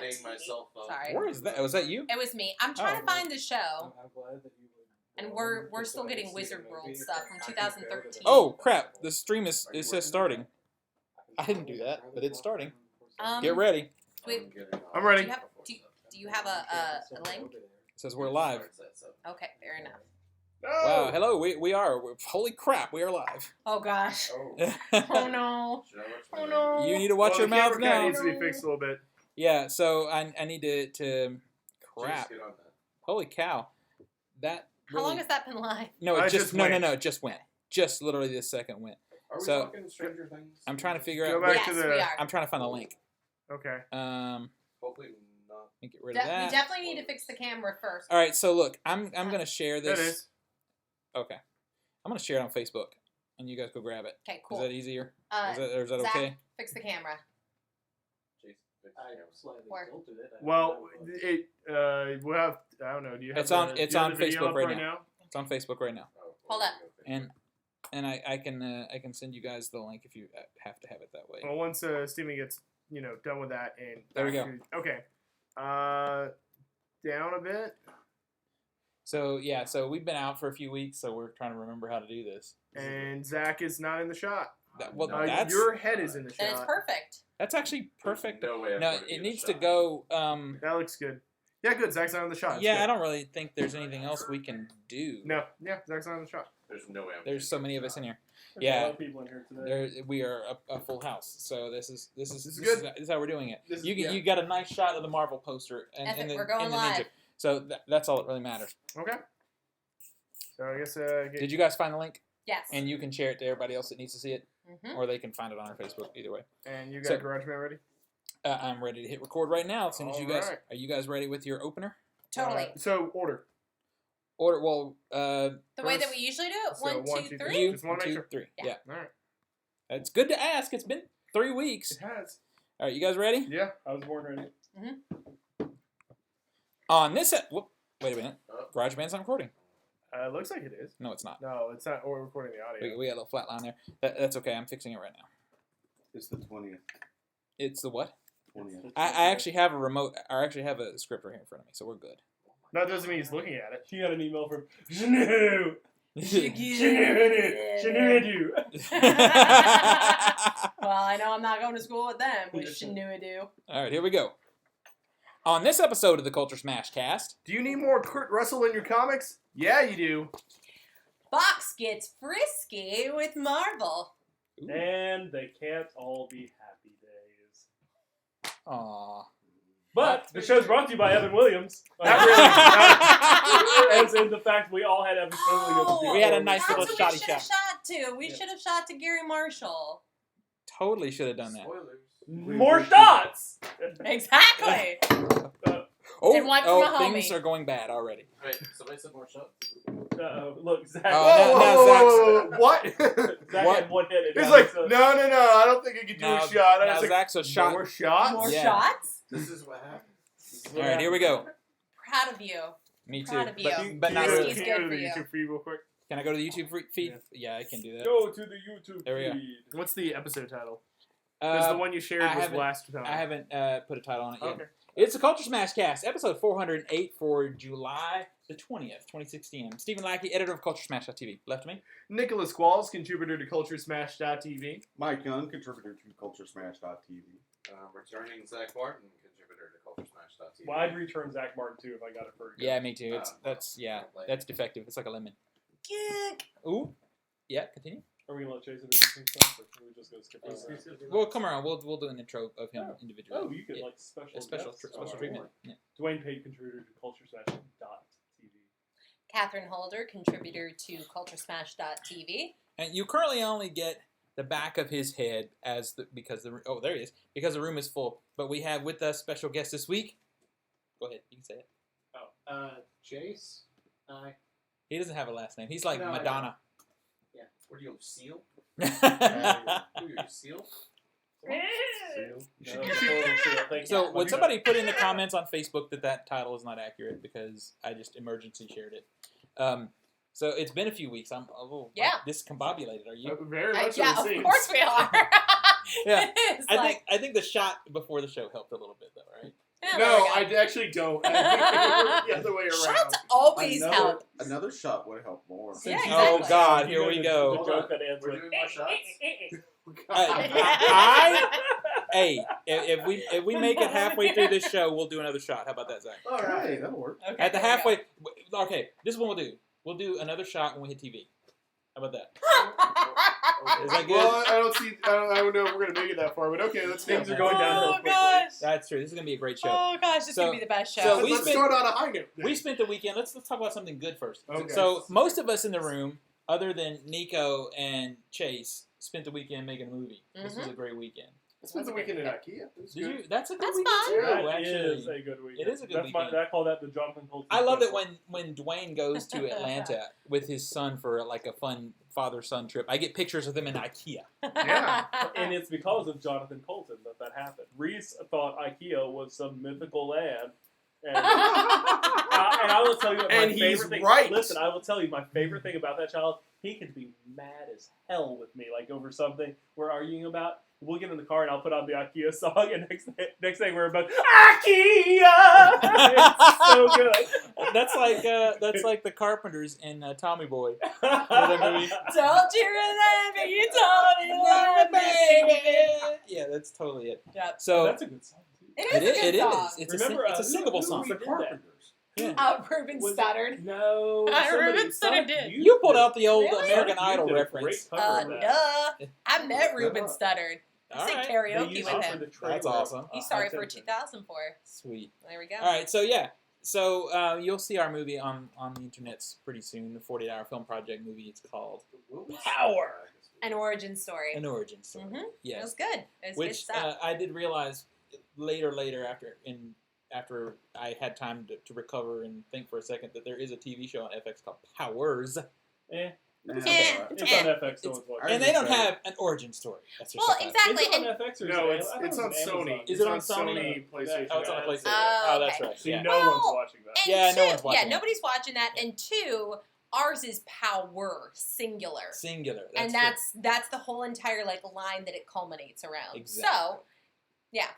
Setting myself up. Sorry. Where is that? Was that you? It was me. I'm trying to find the show. I'm glad that you would. And we're still getting Wizard World stuff from 2013. Oh crap! The stream it says starting. I didn't do that, but it's starting. Get ready. I'm ready. Do you have a link? It says we're live. Okay, fair enough. Wow, hello. We are. Holy crap, we are live. Oh gosh. Oh no. Oh no. You need to watch your the mouth camera now. needs to be fixed a little bit. Yeah. So I need to crap. Holy cow. That. How long has that been live? No, it just no, went. it just went. Just literally this second went. Are we So, talking Stranger Things? I'm trying to figure Go out. back Yes, to we the. are. I'm trying to find the link. Okay. Hopefully not. Let me get rid of that. We definitely need to fix the camera first. All right. So look, I'm gonna share this. That is. Okay. I'm gonna share it on Facebook, and you guys go grab it. Okay, cool. Is that easier? Is that Zach, okay? fix the camera. Well, it. we'll have. I don't know. Do you have? It's on. do It's you have on the video Facebook up right now. It's on Facebook right now. Hold up. And I can send you guys the link if you have to have it that way. Well, once Steven gets done with that and There we go. Okay. Down a bit. So yeah, so we've been out for a few weeks, so we're trying to remember how to do this. And Zach is not in the shot. That's Your head is in the shot. And it's perfect. that's actually perfect. No way. No, it needs to go. That looks good. Yeah, good. Zach's not in the shot. It's Yeah, good. I don't really think there's anything else we can do. No. Yeah, Zach's not in the shot. There's no way. There's so many of us in here. There's Yeah. a lot of people in here today. We are a full house, so this is good. This is how we're doing it. This is- You got a nice shot of the Marvel poster and That's it, the we're going and the live. ninja. So that's all that really matters. Okay. So I guess. Did you guys find the link? Yes. And you can share it to everybody else that needs to see it, Mhm. or they can find it on our Facebook. Either way, And you got So- GarageBand ready? I'm ready to hit record right now. As soon as you guys Alright. are you guys ready with your opener? Totally. So order. Order well. The way that first- we usually do it. so 1, 1, 2, 2, 3. You Just wanna make 2, sure. 3. Yeah. Yeah, All right. it's good to ask. It's been 3 weeks. It has. All right, you guys ready? Yeah. I was born ready. On this, wait a minute. GarageBand's not recording. It looks like it is. No, it's not. No, it's not. We're recording the audio. We got a little flat line there. That's okay. I'm fixing it right now. It's the 20th. It's the what? 20th. I actually have a remote. I actually have a script right here in front of me, so we're good. That doesn't mean he's looking at it. She got an email from Janu. Well, I know I'm not going to school with them. We knew it do. All right, here we go. On this episode of the CultureSmash Cast, Do you need more Kurt Russell in your comics? Yeah, you do. Fox gets frisky with Marvel. And they can't all be happy days. aww. But the show's brought to you by Evan Williams. Not really. As in the fact we all had Evan Williams. We had a nice That's little what shotty we should have shot. shot to. We should have shot to Gary Marshall. Totally should have done that. Spoilers. More shots! Exactly. Oh, And one from a things homie. are going bad already. Wait, somebody said more shots? Uh-oh. Look, Zach. Oh, What? Zach what? had one hit. He's like, no, I don't think I can do Now, a shot. I now was like, Zach's a shot. more shots? More Yeah. shots? This is what happens. All right, here we go. Proud of you. Me too. Proud of you. But not Frisky's really. good Can for you you. go to the YouTube feed real quick? Can I go to the YouTube feed? Yeah, I can do that. Go to the YouTube There we go. feed. What's the episode title? Because the one you shared I was haven't- last time. I haven't put a title on it yet. Okay. It's the CultureSmash Cast, episode 408 for July the 20th, 2016. I'm Stephen Lackey, editor of CultureSmash.tv. Left me. Nicholas Qualls, contributor to CultureSmash.tv. Mike Young, contributor to CultureSmash.tv. Returning Zach Martin, contributor to CultureSmash.tv. Well, I'd return Zach Martin too if I got it for you. Yeah, me too. That's defective. It's like a lemon. Yuck. Ooh. Yeah, continue. Are we going to let Jason do some stuff, or are we just going to skip this? Well, come around. We'll do an intro of him individually. Oh, you could Yeah. like special A special guests. special Alright. treatment. Yeah. Dwayne Pate, contributor to CultureSmash.tv. Catherine Holder, contributor to CultureSmash.tv. And you currently only get the back of his head because there he is, because the room is full. But we have with us special guest this week. Go ahead, you can say it. Jace. Hi. He doesn't have a last name. He's like No, I Madonna. What are you, Seal? So Who are you, Seal? would somebody put in the comments on Facebook that title is not accurate because I just emergency shared it. So it's been a few weeks. I'm a little discombobulated. Are you? Very much Yeah, so of it seems. course we are. Yeah. It's like, I think the shot before the show helped a little bit though, right? Yeah, No, there we I actually don't. I think it works the other way go. around. Shots always help. Another shot would help more. Yeah, Oh exactly. God, You here know we the go. joke that ends We're with doing more shots? Hey, if we make it halfway through this show, we'll do another shot. How about that, Zach? All right, that'll work. Okay, At the there we halfway, okay, this is what we'll do. We'll do another shot when we hit TV. How about that? go. Is that good? Well, I don't know if we're gonna make it that far, but okay, Things are going downhill Oh quickly. gosh. That's true. This is gonna be a great show. Oh gosh, this is So- gonna be the best show. so we Let's spent- start on a high note. We spent the weekend. Let's talk about something good first. Okay. So most of us in the room, other than Nico and Chase, spent the weekend making a movie. This was a great weekend. I spent the weekend at IKEA. It was Did good. you? That's a good That's weekend fun. too. That Actually, is a good weekend. It is a good That's weekend. I call that the Jonathan Colton. I love it special. when Dwayne goes to Atlanta with his son for like a fun father-son trip. I get pictures of them in IKEA. Yeah. And it's because of Jonathan Colton that happened. Reese thought IKEA was some mythical land. And I will tell you what my And he's favorite thing. right. Listen, I will tell you my favorite thing about that child. He can be mad as hell with me, like over something we're arguing about. We'll get in the car and I'll put on the IKEA song, and next thing we're about IKEA. It's so good. That's like the Carpenters in Tommy Boy. Don't you remember you told me love me? Yeah, that's totally it. Yep. So That's a good song too. It is a good song. It's Remember, a singable who song. we The did Carpenters. Yeah. Ruben Was it- stuttered. No, I somebody- remember Stutter Sonic did. Youth You pulled did. out the old Really? American Sonic Idol Youth did a reference. great cover of that. Duh. I met Ruben Stuttard. I All sing right. They karaoke used with it for him. the trailer. That's awesome. He's sorry for Attention. 2004. Sweet. There we go. All right, so yeah. So you'll see our movie on the internets pretty soon. The 48-hour film project movie. It's called Power. An origin story. An origin story. Mm-hmm. It was Yes. good. It was good Which stuff. I did realize later after I had time to recover and think for a second that there is a TV show on FX called Powers, Eh, Nah, Eh. it's on FX. So it's watching. and they don't have an origin story. That's just Well, a fact. exactly. Is it on And FX or No, is it- I thought it's it on was Sony. Amazon. Is it on Sony? PlayStation. Oh, it's on Yeah. PlayStation. Oh, Oh, that's okay. right. So Yeah. no Well, one's watching that. and Yeah, no two, one's watching yeah, it. nobody's watching that. And two, ours is power, singular. Singular. And true. that's the whole entire like line that it culminates around. Exactly. So,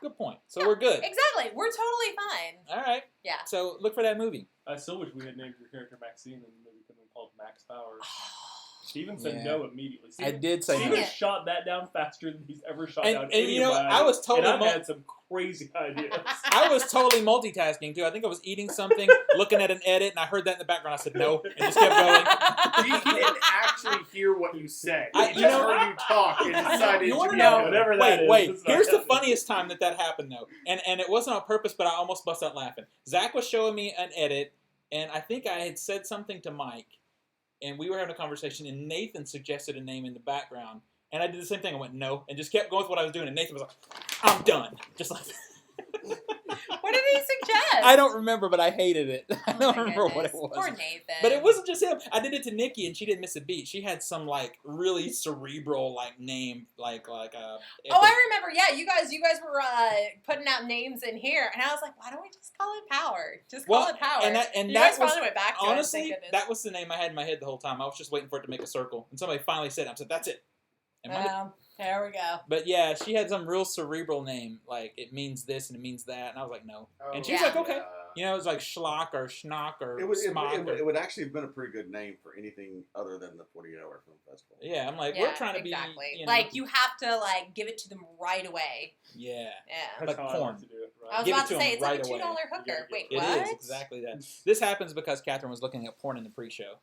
good point. So Yeah. we're good. exactly. We're totally fine. All right. Yeah. So look for that movie. I still wish we had named your character Maxine and the movie could have been called Max Powers. Steven said Yeah. no immediately. I Steven, did say Steven no. Yeah. shot that down faster than he's ever shot down And any you know, of my I was ideas. totally And I've had some crazy ideas. I was totally multitasking too. I think I was eating something, looking at an edit, and I heard that in the background. I said no, and just kept going. He didn't actually hear what you said. I- He you just know- heard you talk and decided You wanna to know- go. Whatever that is. Wait. it's not Here's the happening. funniest time that happened though, and it wasn't on purpose, but I almost bust out laughing. Zach was showing me an edit, and I think I had said something to Mike, and we were having a conversation, and Nathan suggested a name in the background, and I did the same thing. I went no, and just kept going with what I was doing, and Nathan was like, "I'm done," just like. What did he suggest? I don't remember, but I hated it. I Oh don't my remember what it goodness. was. Poor Nathan. But it wasn't just him. I did it to Nikki, and she didn't miss a beat. She had some like really cerebral like name, like. Oh, I remember. Yeah, you guys were putting out names in here, and I was like, why don't we just call it Power? Just call it Power. and you that guys was finally went back to honestly it. Thank goodness. that was the name I had in my head the whole time. I was just waiting for it to make a circle, and somebody finally said it. I said, "That's it." And there we go. but yeah, she had some real cerebral name, like it means this and it means that, and I was like, no. And she was Yeah. like, okay. You know, it was like schlock or schnock or It smock. it would actually have been a pretty good name for anything other than the 48-hour film festival. Yeah, I'm like, Yeah, we're trying to exactly. be, you know, Like you have to like give it to them right away. yeah. Yeah. That's like how I porn. like to do it. I was Give it about to to say him it's like right a away. $2 hooker. Wait, It what? is exactly that. This happens because Catherine was looking at porn in the pre-show.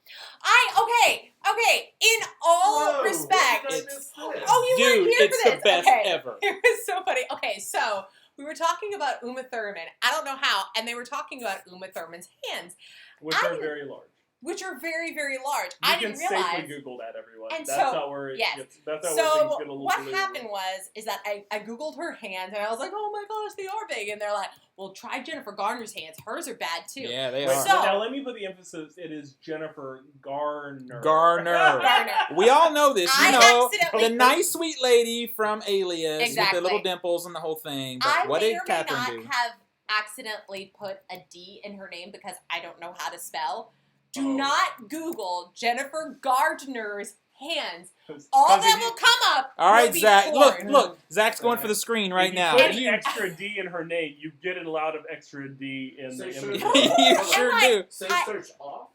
Okay. In all Whoa, respect. what did I miss this? Oh, you Dude, weren't here it's for the this. best Okay. ever. It was so funny. Okay, so we were talking about Uma Thurman. I don't know how, and they were talking about Uma Thurman's hands, Which I are didn't- very large. which are very, very large. You I can didn't safely realize. Google that, everyone. And That's so- how where it yes. gets. That's how where things So get a little what believable. happened is that I googled her hands and I was like, oh my gosh, they are big, and they're like, well, try Jennifer Garner's hands. Hers are bad too. Yeah, they Wait, are. So- now let me put the emphasis. It is Jennifer Garner. Garner. Garner. We all know this. You I know, accidentally the nice, sweet lady from Alias with Exactly. the little dimples and the whole thing. But I what may did or may Catherine not do? have accidentally put a D in her name because I don't know how to spell. Do Oh. not Google Jennifer Gardner's hands. All Because that if will come up. All right, will be Zach. porn. Look. Zach's going for the screen right if now. you put You, extra D in her name, you get a lot of extra D in the So image. sure. you sure like, do. Save I- search off.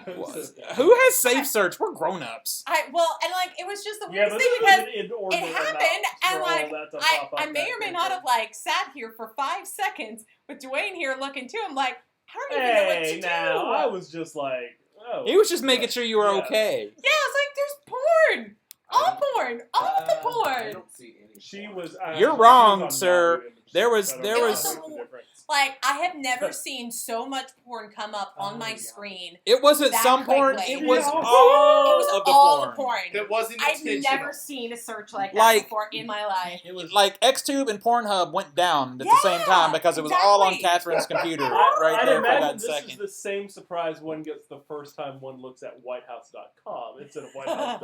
Who has safe search? We're grown-ups. And like it was just the Yeah, weirdest but thing this was because an inordinate it happened, amount and for all like that to I pop up may that or may quickly. not have like sat here for 5 seconds with Dwayne here looking too. I'm like, I don't even know what to Hey, do. now I was just like, oh. He was just making sure you were Yeah. okay. Yeah, I was like, there's porn, all porn, all the I porn. don't see any. She porn. was. You're she wrong, was on sir. Yahoo Images. There was- I don't there know was- what's the difference. Like I have never seen so much porn come up on my yeah. screen. It wasn't That some porn. quickly. It was Yeah. all It was of the all porn. the porn. That wasn't I've intentional. never seen a search like that Like- before in my life. It was like XTube and Pornhub went down at the same Yeah, time because it was all on exactly. Catherine's computer I'd right there for imagine that this second. is the same surprise one gets the first time one looks at whitehouse.com instead of whitehouse.gov.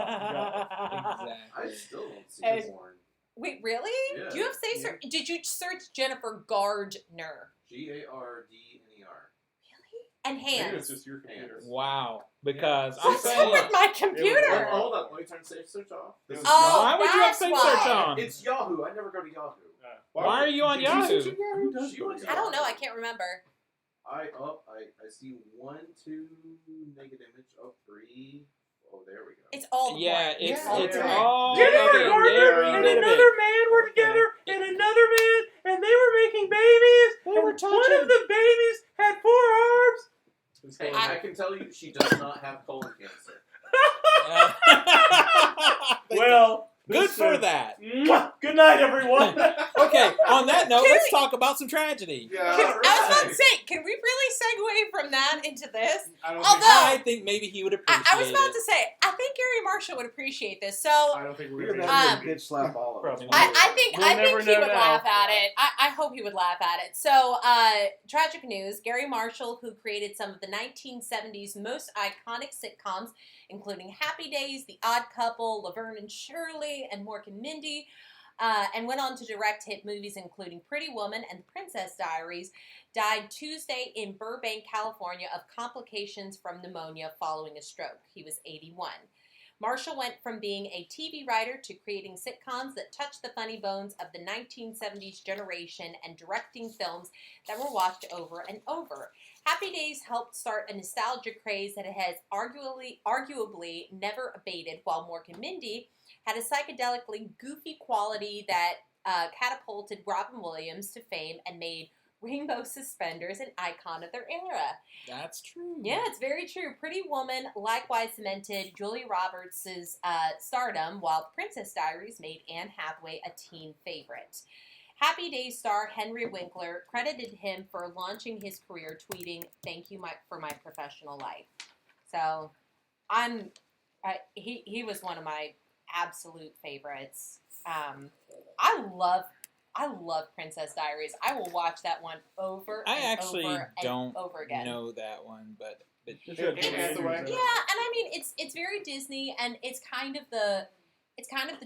I still don't see And- the porn. Wait, really? Yeah. Do you have safe search? Did you search Jennifer Gardner? Gardner. Really? And Maybe hands. it's just your computer. Wow. Because I'm What's wrong saying, with my Oh, computer? hold on. Let me turn safe search off. This is Oh, why would you have that's safe why. search on? It's Yahoo. I never go to Yahoo. Why are you on Did Yahoo? search on Who does She go to went to I don't know. Yahoo. I can't remember. I see 1, 2 naked image. Oh, 3. Oh, there we go. It's all the Yeah, porn. it's all the it's porn. all Jennifer of it, Gardner every and bit of it. another man were together, and another man, and they were making babies. They and were one touching. of the babies had 4 arms. Hey, I can tell you, she does not have colon cancer. Well, good this for is- that. Mwah! Good night, everyone. Okay, on that note, Can let's we- talk about some tragedy. Yeah, I was about to say, can we really segue from that into this? I don't Although- I think maybe he would appreciate I was about it. to say, I think Gary Marshall would appreciate this. So I don't think we're We're gonna gonna be. have to bitch slap all of Probably us. not. I think We'll I never think he know would now. laugh at it. I hope he would laugh at it. So, tragic news: Gary Marshall, who created some of the 1970s most iconic sitcoms, including Happy Days, The Odd Couple, Laverne and Shirley, and Mork and Mindy, and went on to direct hit movies including Pretty Woman and The Princess Diaries, died Tuesday in Burbank, California, of complications from pneumonia following a stroke. He was 81. Marshall went from being a TV writer to creating sitcoms that touched the funny bones of the 1970s generation and directing films that were watched over and over. Happy Days helped start a nostalgia craze that has arguably never abated, while Mork and Mindy had a psychedelically goofy quality that catapulted Robin Williams to fame and made rainbow suspenders an icon of their era. That's true. Yeah, it's very true. Pretty Woman likewise cemented Julia Roberts' stardom, while Princess Diaries made Anne Hathaway a teen favorite. Happy Days star Henry Winkler credited him for launching his career, tweeting, "Thank you for my professional life." So, he was one of my absolute favorites. I love Princess Diaries. I will watch that one over I and actually over don't and over again. know that one, but Just had Anne Hathaway. Andrews, Yeah, and I mean it's very Disney, and it's kind of the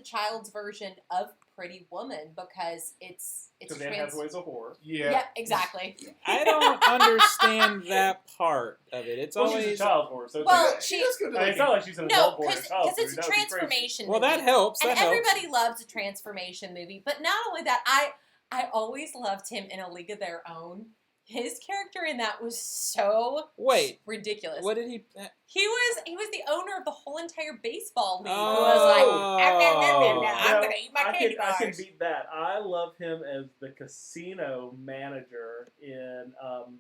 child's version of Pretty Woman because it's Because Anne Hathaway's a whore. Yeah. yeah, exactly. I don't understand that part of it. It's Well, she's a always child whore, so Well, it's, she does go to it's not like she's an no, adult whore. because it's a transformation. well, movie. that helps. and That helps. everybody loves a transformation movie. But not only that, I always loved him in A League of Their Own. His character in that was so Wait, ridiculous. what did he? He was the owner of the whole entire baseball league. Who Oh. was like, I'm gonna eat my candy I can bars. beat that. I love him as the casino manager in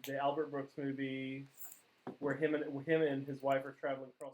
the Albert Brooks movie, where him and his wife are traveling across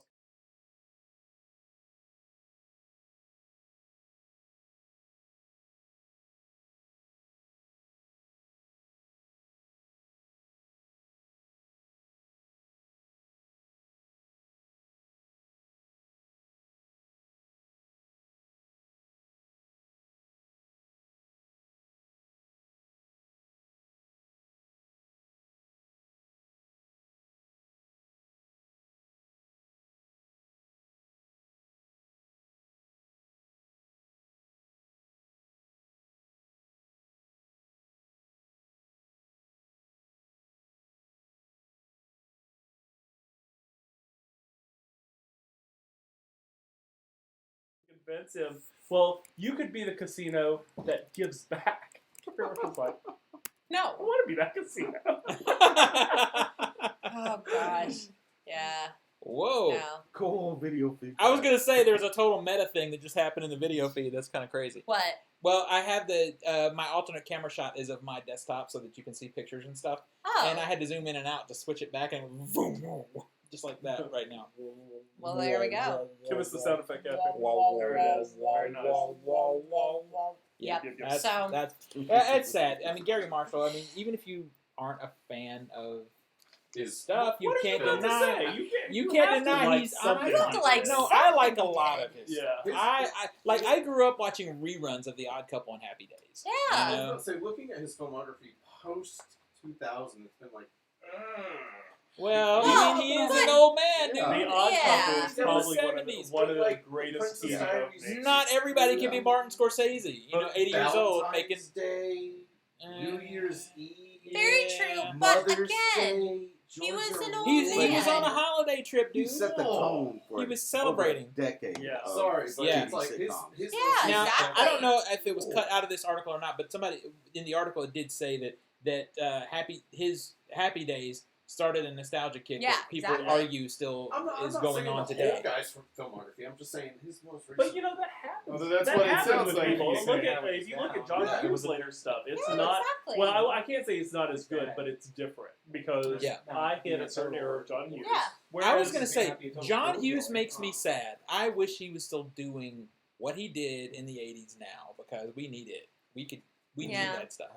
convince him, well, you could be the casino that gives back. River was like, I No. want to be that casino. Oh gosh. Yeah. Whoa. No. Cool video feed. I was going to say there's a total meta thing that just happened in the video feed. That's kind of crazy. What? Well, I have my alternate camera shot is of my desktop so that you can see pictures and stuff. Oh. And I had to zoom in and out to switch it back and boom, boom, just like that right now. Well, there we go. Give us the sound effect after. There it is. Very nice. Yeah, Yep. that's So it's sad. I mean, Gary Marshall. I mean, even if you aren't a fan of his stuff, you What are can't about to deny. say? You have can't to deny like he's. something. You have to like No, something I like a he lot did. of his. Yeah. I grew up watching reruns of The Odd Couple and Happy Days. Yeah. You I know? was gonna say, looking at his filmography post 2000, it's been like, Well, Well, I mean, he is but- an old man, dude. Yeah. The Odd Yeah. Couple is He's in the probably 70s, one of but the like greatest Princess TV Diaries. openings. Not everybody can be Martin Scorsese. You know, 80 years old Valentine's making. Day, New Year's Eve, Very Yeah. true, but Mother's again, Day. he was Georgia an old He was man. on a holiday trip, He dude. set the tone for He was celebrating. over a decade. Yeah. of Sorry, but Yeah. it's like his Yeah, Now, exactly. I don't know if it was cut out of this article or not, but somebody in the article did say that his Happy Days started a nostalgia kick Yeah, that people exactly. argue still I'm is not going saying on the today. whole guy's filmography. I'm just saying his most recent. But you know that happens. Well, that's that what it happens sounds with like people. he's Look saying. at if you look at John Yeah. Hughes later stuff, it's Yeah, not. exactly. Well, I can't say it's not as good, but it's different because Yeah. I hit a certain era of John Hughes. Yeah. I was Whereas- going to say, John Hughes makes me sad. I wish he was still doing what he did in the 80s now because we need it. We need Yeah. that stuff.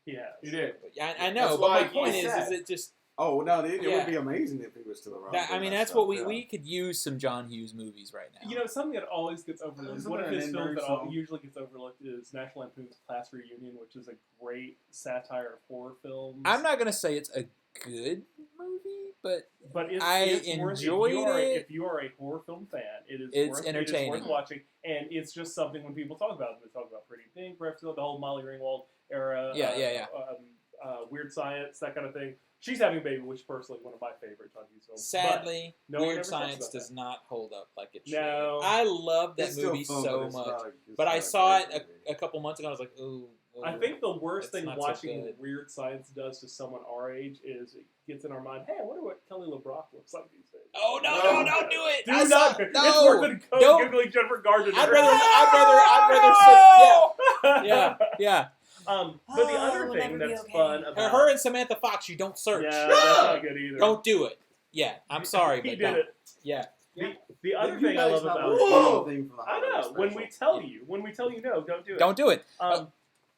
Yeah. You did. I know, That's but why my point he's is sad. it just. Oh no, it Yeah. would be amazing if he was still around. That, I doing mean, that that's stuff, what we yeah. could use some John Hughes movies right now. You know, something that always gets overlooked. Isn't One of there his an films Ender that song? usually gets overlooked is National Lampoon's Class Reunion, which is a great satire of horror films. I'm not gonna say it's a good movie, but But I it's enjoyed it. If you are a horror film fan, It's entertaining. It is worth watching, and it's just something when people talk about it, they talk about Pretty Pink, Breakfast, the whole Molly Ringwald era, Yeah. Weird Science, that kind of thing. She's Having a Baby, which personally one of my favorite John Hughes films. sadly, no one Weird ever talks Science about does that. not hold up like it should. No. I love that It's still movie fun, so but it's much, not but I not saw great it movie. a couple months ago. I was like, ooh. I think the worst It's thing not so watching good. Weird Science does to someone our age is it gets in our mind, hey, I wonder what Kelly LeBrock looks like these days. Oh no! Don't do it! Do I not. saw- It's no, worse than don't. Googling Jennifer Gardner. I'd rather yeah. But the Oh, other we'll thing never be that's okay. fun about Her and Samantha Fox, you don't search. yeah, that's not good either. Don't do it. Yeah, I'm sorry, He but did don't. it. Yeah. The other You thing I guys love not about watching it. anything from the I holiday know. When special. we tell you no, don't do it. Don't do it. Um,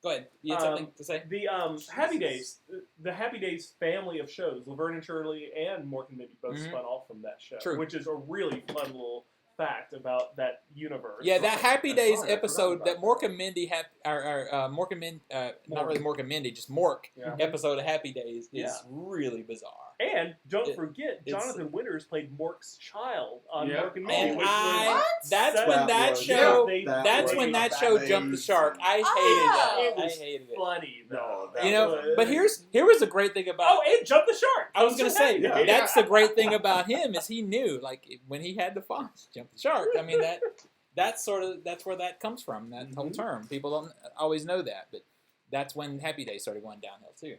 Go ahead. You had something to say? The Happy Days, the Happy Days family of shows, Laverne and Shirley and Mork and Mindy both Mhm. spun off from that show, True. which is a really fun little fact about that universe. Yeah, that Happy I'm Days sorry, I episode forgot that about Mork and Mindy have, Mork and Mindy, not really Mork and Mindy, just Mork Yeah. episode of Happy Days is Yeah. really bizarre. And don't It- forget, it's- Jonathan Winters played Mork's child on Yeah. Mork and Mindy, And which was that's That when that was- show, they- that's was when that show jumped the shark. I hated Oh. it. It I was hated it. funny though. No, that You know, was- but here was the great thing about. oh, and Jump the Shark. I was gonna say Yeah. that's the great thing about him is he knew like when he had the Fox jump the shark. I mean that's where that comes from. That whole term. People don't always know that, but that's when Happy Days started going downhill too.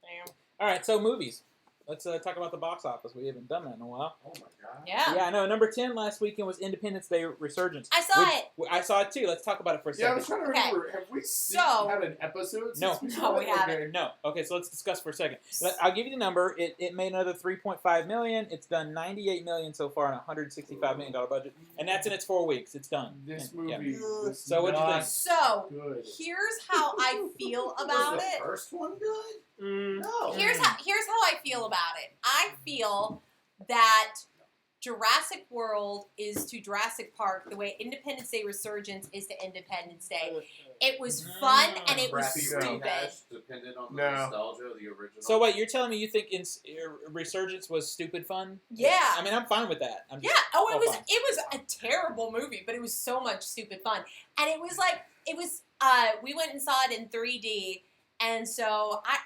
Damn. All right, so movies. Let's talk about the box office. We haven't done that in a while. Oh my god. Yeah. Yeah, I know. Number 10 last weekend was Independence Day Resurgence. I saw it. I saw it too. Let's talk about it for a Yeah, I second. was trying to Okay. remember. Have we So- had an episode? No. Since we No, saw we it? haven't. Okay. No. Okay, so let's discuss for a second. I'll give you the number. It made another $3.5 million. It's done $98 million so far on a $165 million budget, and that's in its 4 weeks. It's done. This And- yeah. movie was So what'd you not think? So good. here's how I feel about Was the it. first one good? Mm. No. Here's how I feel about it. I feel that Jurassic World is to Jurassic Park the way Independence Day Resurgence is to Independence Day. It was fun and it was Crappy stupid. rehash depended on the No. nostalgia of the original. So wait, you're telling me you think Resurgence was stupid fun? Yeah. I mean, I'm fine with that. I'm Yeah. just, Oh, it was fine. a terrible movie, but it was so much stupid fun. And it was we went and saw it in 3D, and so I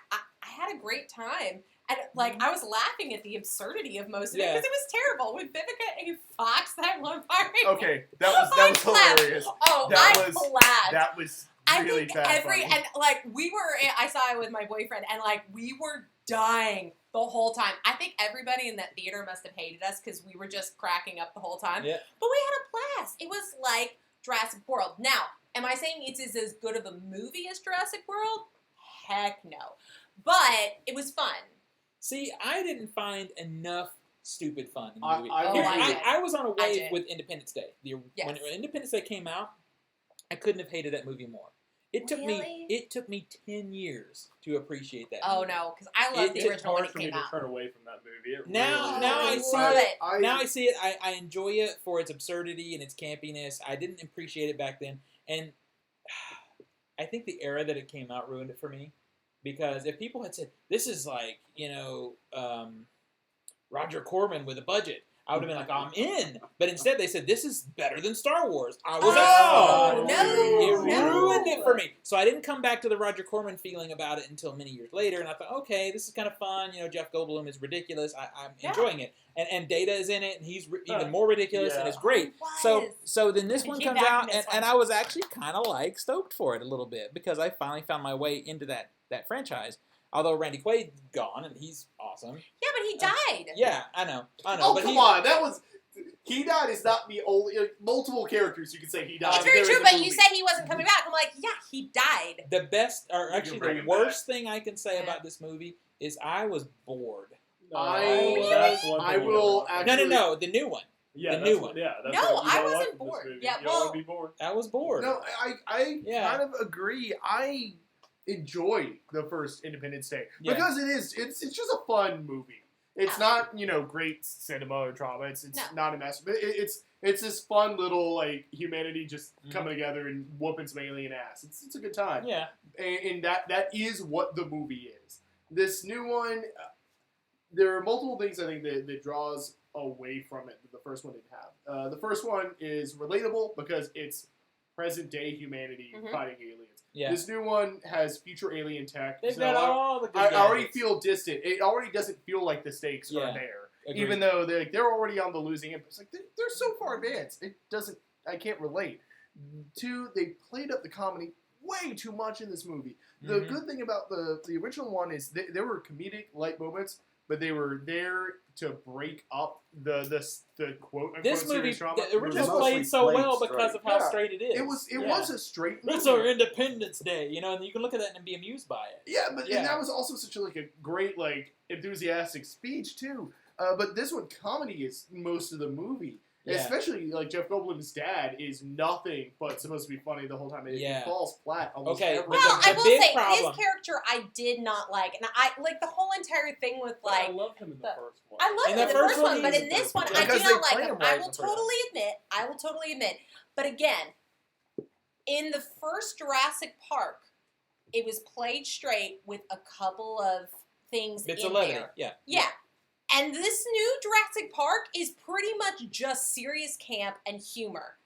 had a great time. And, like, I was laughing at the absurdity of most of it Yeah. because it was terrible. With Vivica A. Fox, that one part. Okay, that was clapped. hilarious. Oh, That I was- clapped. That was I really think bad funny. and, like, I saw it with my boyfriend, and, like, we were dying the whole time. I think everybody in that theater must have hated us because we were just cracking up the whole time. Yeah. But we had a blast. It was like Jurassic World. Now, am I saying it's as good of a movie as Jurassic World? Heck no. But it was fun. See, I didn't find enough stupid fun in the I- movie. I Here, did. I was on a I wave did. with Independence Day. When Yes. Independence Day came out, I couldn't have hated that movie more. It took me 10 years to appreciate that. Oh movie. no, because I love the It's original when hard it for me came to out. turn away from that movie. It Now really I is. see love it. it. Now I see it. I enjoy it for its absurdity and its campiness. I didn't appreciate it back then, and I think the era that it came out ruined it for me. Because if people had said this is like Roger Corman with a budget, I would have been like, I'm in. But instead, they said this is better than Star Wars. I was Oh, like, no, it no. ruined it for me. So I didn't come back to the Roger Corman feeling about it until many years later. And I thought, okay, this is kind of fun. Jeff Goldblum is ridiculous. I'm enjoying it. And Data is in it, and he's even more ridiculous, and it's great. So then this And one keep comes backing out, this and one. I was actually kind of like stoked for it a little bit because I finally found my way into that franchise. Although Randy Quaid's gone, and he's awesome. Yeah, but he died. Yeah, I know. Oh, but come on. That was... He died is not the only... multiple characters you could say he died. It's very there true, in the but you movie. said he wasn't coming back. I'm like, yeah, he died. The best, or actually bring the him worst thing I can say Yeah. about this movie is I was bored. That's one I thing you will don't want. No, actually... the new one. Yeah, the that's new what- one. Yeah, that's No, what you I don't wasn't want from this bored. movie. Yeah, you don't want to be bored. I was bored. No, I Yeah. kind of agree. I enjoy the first Independence Day Yeah. because it's just a fun movie. It's not great cinema or drama. It's No. not a mess. But it's this fun little like humanity just Mhm. coming together and whooping some alien ass. It's a good time. Yeah. And that is what the movie is. This new one, there are multiple things I think that draws away from it that the first one didn't have. The first one is relatable because it's present day humanity Mhm. fighting aliens. Yeah. This new one has future alien tech. They've so got all the good I already gadgets. feel distant. It already doesn't feel like the stakes Yeah. are there. Agreed. Even though they're already on the losing end. It's like they're so far advanced. It doesn't. I can't relate. Two, they played up the comedy way too much in this movie. The Mhm. good thing about the original one is there were comedic light moments, but they were there to break up the quote unquote This movie, serious drama. the original mostly played so well played because of straight. how Yeah. straight it is. It was Yeah. a straight movie. It's our Independence Day, and you can look at that and be amused by it. Yeah, but Yeah. And that was also such a great enthusiastic speech too. But this one, comedy is most of the movie. Yeah. Especially Jeff Goldblum's dad is nothing but supposed to be funny the whole time. It Yeah. falls flat almost Okay, every but Well, time. I the will big say problem- his character I did not like, and I like the whole entire thing with But I like. loved him in the the- first one. I love In him the in the first first one, one, but he's in the this first one, one. I Because do they not like play him. him right I in will the first one. totally admit. But again, in the first Jurassic Park, it was played straight with a couple of things It's in 11. there. Yeah. Yeah. And this new Jurassic Park is pretty much just serious camp and humor.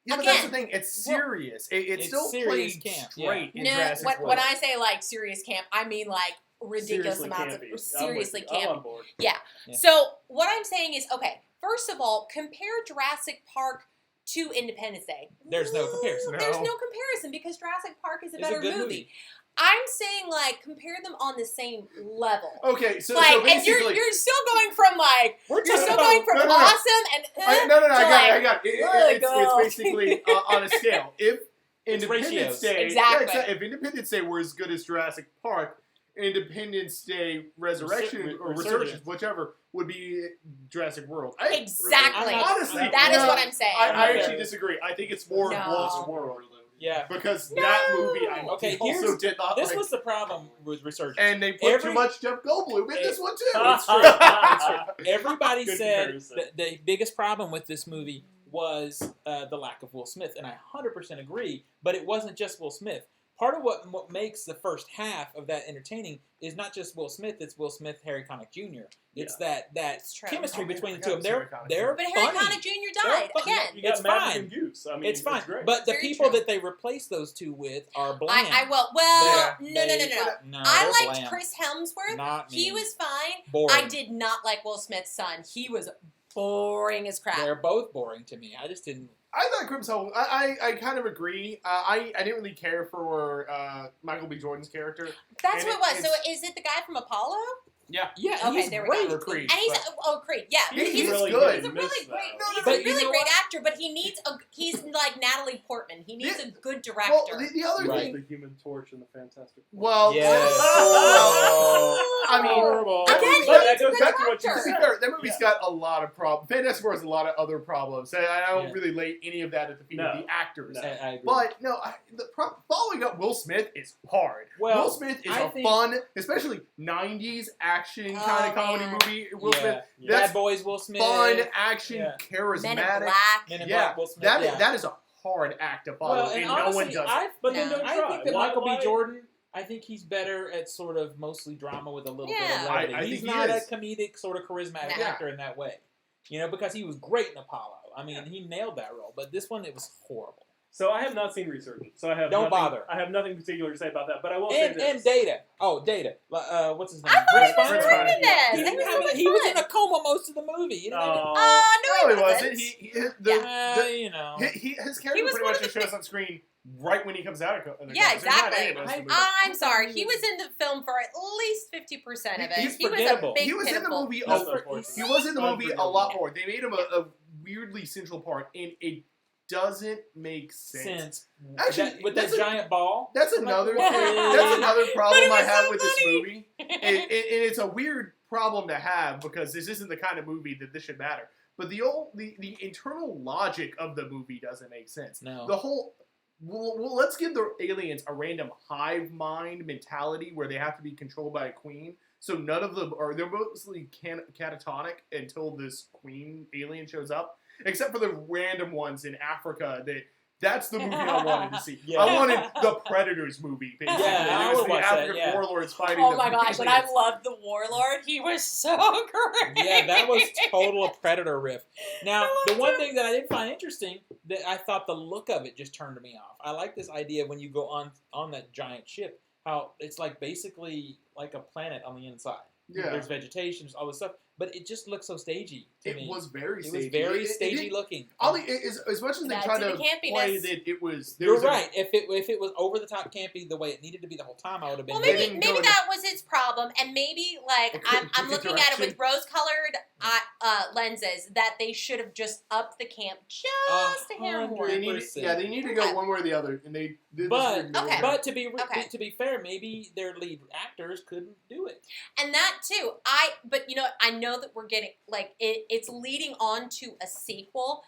Yeah, but that's the again, thing. It's well- serious. It's still serious played camp, straight in No, Jurassic when World. I say like serious camp, I mean like ridiculous Seriously amounts campy. of seriously I'm camp. on board. Yeah. So what I'm saying is, okay, first of all, compare Jurassic Park to Independence Day. There's no comparison. There's No. no comparison because Jurassic Park is a It's a better good movie. I'm saying like compare them on the same level. Okay, so Like, and basically, you're still going from like We're you're talking still about going from no, no. awesome and no, to I like, got it. really It's go. basically on a scale. If It's Independence ratios. Day, Exactly. if Independence Day were as good as Jurassic Park, Independence Day Resurrection or Resurgence, whichever, would be Jurassic World. exactly. Honestly, That is no, what I'm saying. I Okay. actually disagree. I think it's more No. Lost World Yeah. because No. that movie I Okay, also here's- did not This like. was the problem with Resurgence. And they put Every- too much Jeff Goldblum in this one too. It's true. It's true. Everybody Good said comparison. that the biggest problem with this movie was the lack of Will Smith, and I 100% agree. But it wasn't just Will Smith. part of what makes the first half of that entertaining is not just Will Smith. It's Will Smith, Harry Connick Jr. It's that It's true. chemistry Oh, man, between I the two of them. forgot They're But Harry funny. Connick Jr. died They're funny. again. You got It's Magic fine. and Goose. I mean, It's fine. great. But the Very people true. that they replace those two with are bland. I well, no. No, I they're liked bland. Chris Hemsworth. Not He me. was fine. boring. I did not like Will Smith's son. He was boring as crap. They're both boring to me. I just didn't. I thought Chris Hemsworth. I kind of agree. I didn't really care for Michael B. Jordan's character. That's and what it was. So it's- is it the guy from Apollo? Yeah, Okay, he's there we great. go. Or Creed. And he's Creed. Yeah, He's he's good. He's a really great. He's But a you really know great what? actor, but he's like Natalie Portman. He needs a good director. Well, the other Right. thing. The Human Torch and the Fantastic Four. Well, Yes. I mean, Horrible. Again, movie- But that he's a goes good back to what you actor. to be said. fair, that movie's got a lot of problems. Fantastic Four has a lot of other problems. I don't Yeah. really lay any of that at the feet of No. the actors. No. I agree. But no, following up Will Smith is hard. Well, Will Smith is I a think- fun, especially '90s action Oh, kind of comedy man. movie. Will Smith, Yeah. that's Bad Boys, Will Smith. fun, action, Yeah. charismatic. Men in Black. Men in Yeah, Black, Will Smith. that yeah. that is a hard act to follow, Well, and and no honestly, one does. But then No. don't I try. think that Why- Michael B. why- Jordan, I think he's better at sort of mostly drama with a little bit Yeah. of levity. I He's think he not is. a comedic sort of charismatic No. actor in that way. Because he was great in Apollo. I mean, he nailed that role. But this one, it was horrible. So I have not seen Resurgence, so I have Don't nothing, bother. I have nothing particular to say about that, but I will say And this. Data. Oh, Data. What's his name? I thought Rich he was Finer? Finer. great in this. He, It was so much he was in fun. a coma most of the movie. You know what I mean? No, No, he he wasn't. His character was pretty one much of just shows on screen right when he comes out of the Yeah, coma. So he's not exactly. in it most of the movie. I'm sorry. He was in the film for at least 50% of it. He's He was a forgettable. big He was in the pitiful- movie. That's A, unfortunate. he was in the movie a Unforgettable. lot more. They made him a weirdly central part, and it doesn't make sense. Since Actually, with that that's a- giant ball. That's another What? thing. That's another problem But I it was have so with this funny. movie, and it's a weird problem to have because this isn't the kind of movie that this should matter. But the internal logic of the movie doesn't make sense. No. The whole well, let's give the aliens a random hive mind mentality where they have to be controlled by a queen. So none of them they're mostly catatonic until this queen alien shows up, except for the random ones in Africa that's the movie I wanted to see. Yeah. I wanted the Predators movie, basically. Yeah, I it was would the watch that, African yeah. warlords fighting Oh the my gosh, and I aliens. loved the Warlord. He was so great. Yeah, that was total Predator riff. Now, I the loved one it. thing that I did find interesting, that I thought the look of it just turned me off. I like this idea when you go on that giant ship, how it's like basically like a planet on the inside. Yeah. There's vegetation, there's all this stuff, but it just looks so stagey to me. It was very It stagey. was very It stagey didn't- looking. Ollie, as much as they That's tried the to campiness. play that it was... there You're was a- right. If it was over the top campy the way it needed to be the whole time, I would have been. Well, They maybe didn't go maybe into- that was its problem, and maybe like It couldn't I'm pick a looking at it direction. with rose-colored lenses that they should have just upped the camp just a hair more. They need, 100%. yeah, they need to go Okay. one way or the other, and they did this But weird middle Okay. ground. but to be fair, maybe their lead actors couldn't do it. And that too, but I know that we're getting like it's leading on to a sequel.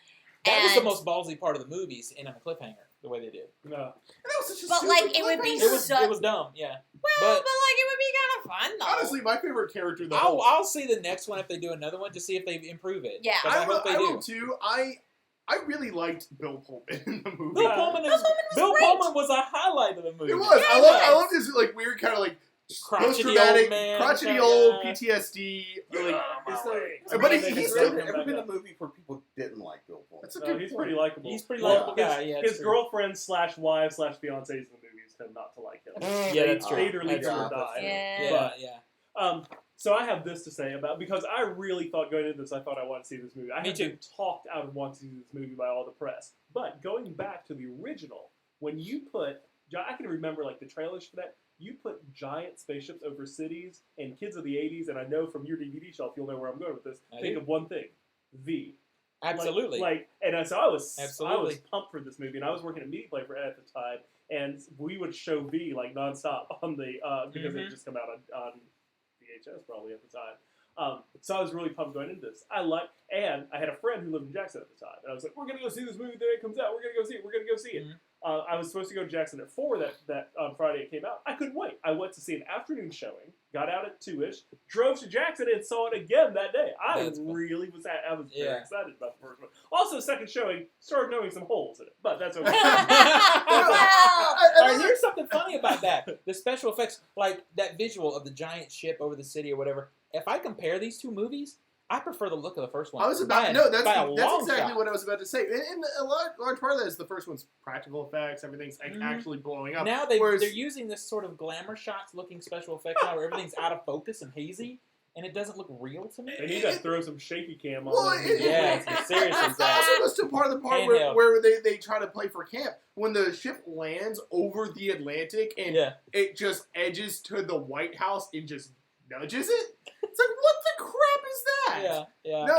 That was and, the most ballsy part of the movies, and on a cliffhanger, the way they did. No. And that was such a But, stupid like, it would be cliffhanger. It was dumb, yeah. well, but- but like it would be kind of fun though. Honestly, my favorite character, the I'll, whole... I'll see the next one if they do another one to see if they improve it. Yeah. 'Cause I hope they I do. will too. I really liked Bill Pullman in the movie. Bill Pullman Bill Pullman was great. Pullman was a highlight of the movie. It was. Yeah, I it love was. his like weird kind of like Crotchety post-traumatic, old man. crotchety kinda old guy. PTSD. Like, It's but like- he's it's still- like- Ever been a movie where people didn't like Bill Pullman? that's a No, good he's point. pretty likable. He's pretty Well, likable guy. Yeah, His it's true. girlfriends / wives / fiancés in the movies tend not to like him. Yeah, that's They true. either leave That's him or true. die. Yeah. Yeah, yeah. So I have this to say about, because I really thought going into this, I thought I wanted to see this movie. I Me had too. been talked out of wanting to see this movie by all the press. But going back to the original, when you put, I can remember like the trailers for that, you put giant spaceships over cities, and kids of the 80s, and I know from your DVD shelf you'll know where I'm going with this, I think do. of one thing, V. Absolutely. So I was Absolutely. pumped for this movie, and I was working at Media Play for at the time, and we would show V like nonstop on the because it Mhm. had just come out on VHS probably at the time. So I was really pumped going into this. And I had a friend who lived in Jackson at the time, and I was like, "We're gonna go see this movie the day it comes out. We're gonna go see it. We're gonna go see it." I was supposed to go to Jackson at 4 that on Friday it came out. I couldn't wait. I went to see an afternoon showing, got out at 2-ish, drove to Jackson, and saw it again that day. I was very excited about the first one. Also, second showing, started knowing some holes in it, but that's okay. All right, here's something funny about that. The special effects, like that visual of the giant ship over the city or whatever. If I compare these two movies, I prefer the look of the first one. I was about that's exactly what I was about to say. And a large part of that is the first one's practical effects. Everything's actually blowing up. Now they're using this sort of glamour shots looking special effects now where everything's out of focus and hazy. And it doesn't look real to me. They need to throw some shaky cam on it. Seriously. It also goes to part of the part where they try to play for camp. When the ship lands over the Atlantic and it just edges to the White House and just nudges it. It's like, what the crap is that? Yeah. No,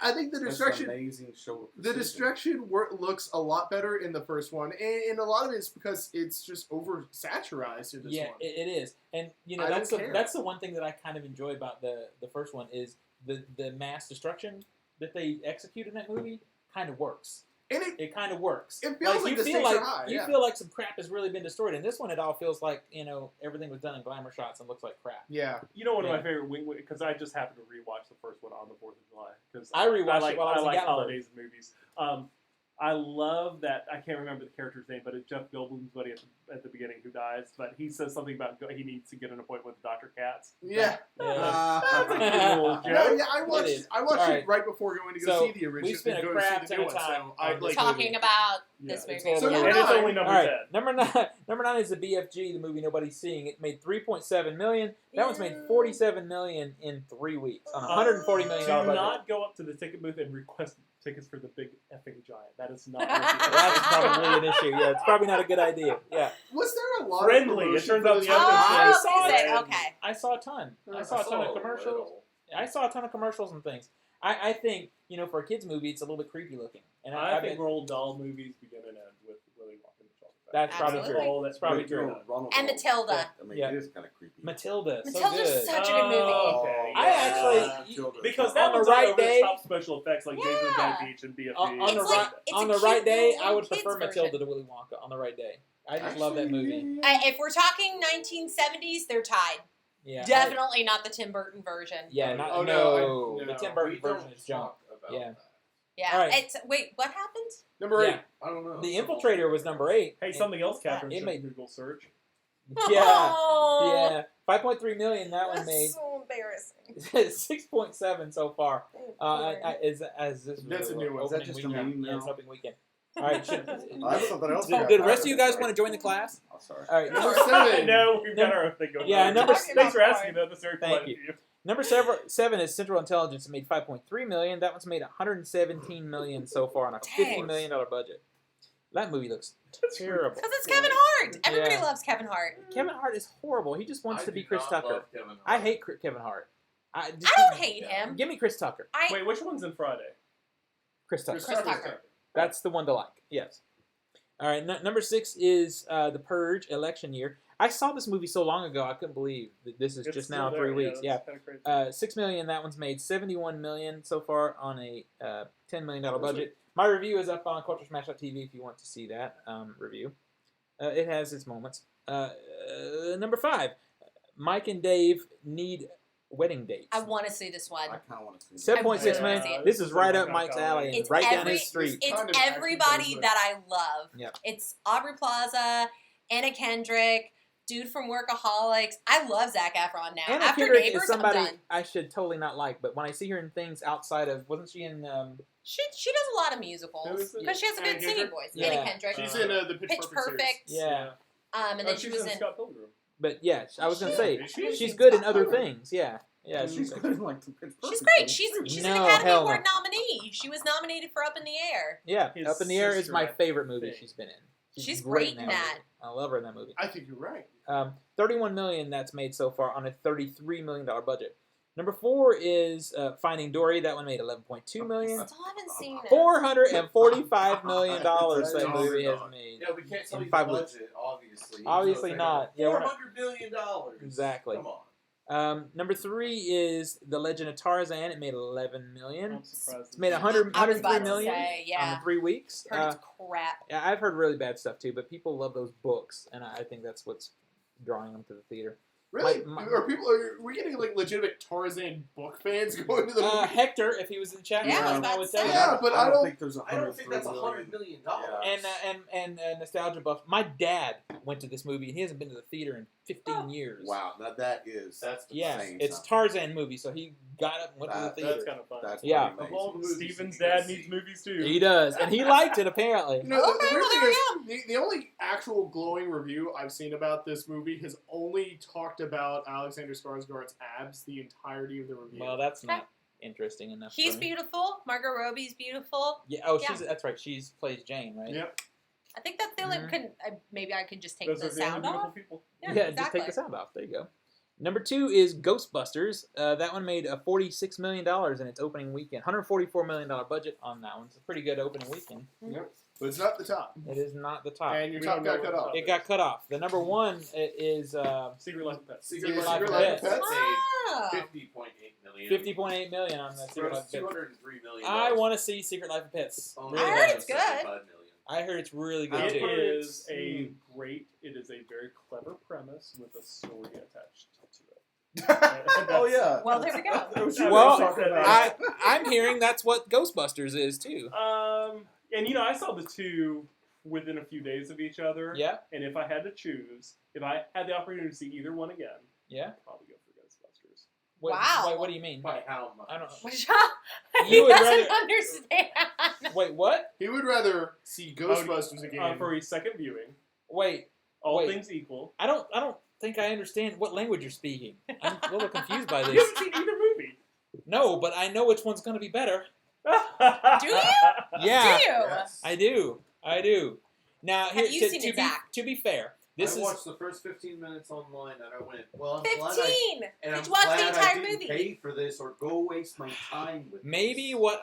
I think the destruction. That's amazing show. The destruction looks a lot better in the first one, and a lot of it is because it's just oversaturized in this one. Yeah, it is, and that's the one thing that I kind of enjoy about the first one is the mass destruction that they execute in that movie kind of works. And it kind of works. It feels like the stakes are high. You feel like some crap has really been destroyed. In this one, it all feels like everything was done in glamour shots and looks like crap. Yeah. One of my favorite because I just happened to rewatch the first one on the 4th of July because I rewatched it while I was in holidays and movies. I love that. I can't remember the character's name, but it's Jeff Goldblum's buddy at the beginning who dies. But he says something about he needs to get an appointment with Dr. Katz. Yeah. That's a cool joke. I watched it right before going to go see the original. We spent a crap ton of time talking about this movie. And it's only number 10. Number 9 is the BFG, the movie nobody's seeing. It made $3.7 million. That one's made $47 million in 3 weeks on $140 million budget. Do not go up to the ticket booth and request tickets for the big effing giant. That is not. That's probably an issue. Yeah, it's probably not a good idea. Yeah. Was there a lot friendly? Of it turns out the I saw a ton. I saw a ton of commercials. I saw a ton of commercials and things. I think for a kids movie, it's a little bit creepy looking. And I think Roald Dahl movies begin and end with Willy Wonka and the Chocolate Factory. That's probably true. That's probably true. And Matilda. It is kind of creepy. Matilda's so good. such a good movie. Okay. I actually because that on was the right day, top special effects like Jason and Giant Beach and BFG. On the right day, I would prefer Matilda to Willy Wonka. On the right day, I just love that movie. If we're talking 1970s, they're tied. Yeah, definitely not the Tim Burton version. Yeah, no. The Tim Burton version is junk. Yeah. Yeah. All right. Wait, what happened? Number 8. I don't know. The Infiltrator was number 8. Hey, something else, Catherine. It made Google search. Yeah. 5.3 million. That one made. So embarrassing. 6.7 so far. As this That's a new one. Is that just a meme now? Yeah, it's opening weekend. All right. I have something else. Did the rest of you guys want to join the class? Oh, sorry. All right. Number 7. No, we've got our own thing going. Yeah, on. Thanks for asking about the search. Thank you. Number 7 is Central Intelligence. It made $5.3 million. That one's made $117 million so far on a $50 million budget. That movie looks terrible. Because it's Kevin Hart. Everybody loves Kevin Hart. Kevin Hart is horrible. He just wants to be Chris Tucker. I hate Kevin Hart. I don't hate him. Give me Chris Tucker. Wait, which one's in Friday? Chris Tucker. Chris Tucker. That's the one to like. Yes. All right. Number 6 is The Purge, election year. I saw this movie so long ago, I couldn't believe that this is just now 3 weeks. Yeah. $6 million. That one's made $71 million so far on a $10 million budget. My review is up on CultureSmash.tv if you want to see that review. It has its moments. Number 5, Mike and Dave need wedding dates. I want to see this one. I kind of want to see it. 7.6 million. This is right up Mike's alley and right down his street. It's everybody that I love. Yep. It's Aubrey Plaza, Anna Kendrick, dude from Workaholics. I love Zac Efron now. Anna After Kendrick Neighbors, is somebody I'm done. I should totally not like, but when I see her in things outside of, wasn't she in? She does a lot of musicals because she has a good singing voice. Yeah. Anna Kendrick. She's in the Pitch Perfect. Yeah. And then she was in Scott Pilgrim. But yeah, I was gonna say She's she's good in other things. Yeah. Yeah, She's good in like She's great. She's an Academy Award nominee. She was nominated for Up in the Air. Yeah, Up in the Air is my favorite movie she's been in. She's great in that. I love her in that movie. I think you're right. $31 million that's made so far on a $33 million budget. Number 4 is Finding Dory. That one made $11.2 million. I still haven't seen it. $445 million that movie has made. Yeah, we can't tell you the 5 weeks. budget, obviously. Obviously not. Yeah, $400 million. Exactly. Come on. Number 3 is The Legend of Tarzan. It made $11 million. I'm surprised. It's made 100, I was 103 about to million say, on yeah. the 3 weeks. Heard it's crap. Yeah, I've heard really bad stuff too, but people love those books, and I think that's what's drawing them to the theater. Really? Are we getting like legitimate Tarzan book fans going to the movie? Hector, if he was in chat, Yeah, I was room, about I would to tell say. you. Yeah, but I don't think there's I don't think that's $100 million. And nostalgia buff. My dad went to this movie, and he hasn't been to the theater in 15 years. Wow, now that is Yeah, insane it's something. Tarzan movie, so he got up and went to the That's theater. That's kind of fun. That's Yeah. pretty Of all the amazing. movies, Steven's dad needs movies too. He does, and he liked it apparently. No, the Okay, weird well, thing there is, I the only actual glowing review I've seen about this movie has only talked about Alexander Skarsgård's abs the entirety of the review. Well, that's not interesting enough. He's for me. beautiful. Margot Robbie's beautiful. Yeah. Oh, Yeah. that's right. She's plays Jane, right? Yep. I think that's the only. Mhm. Maybe I could just take Those the are the only sound beautiful off. people. Yeah, Just exactly. take the sound off. There you go. Number 2 is Ghostbusters. That one made $46 million in its opening weekend. $144 million budget on that one. It's a pretty good opening weekend. Yep. But it's not the top. It is not the top. And your We top don't know got what cut the off. top It got cut off. The number 1 is Secret Life of Pets. Secret Yeah, Life Secret of Life of Pets Pets. Oh. made $50.8 million. $50.8 million on that Secret Life of Pets. $203 million. I want to see Secret Life of Pets. Only I heard it's good. $75 million. I heard it's really good It too. is a very clever premise with a story attached to it. Oh yeah. Well, there we go. That was Well, talking about. I'm hearing that's what Ghostbusters is too. And I saw the two within a few days of each other. Yeah, And if I had to choose, if I had the opportunity to see either one again, yeah. I'd probably go for Ghostbusters. Wait, what do you mean? By how much? I don't know. He You would doesn't rather- understand. Wait, what? He would rather see Ghostbusters again. For a second viewing, Wait, all Wait. things equal. I don't think I understand what language you're speaking. I'm a little confused by You this. haven't seen either movie. No, but I know which one's going to be better. Do you? Yeah, Do you? Yes. I do. Now, Have you seen to it, be Zach? to be fair, this I is watched the first 15 minutes online and I went, well, I'm glad 15. and Did I'm you watch the glad I entire didn't movie? pay for this or go waste my time with maybe this. what.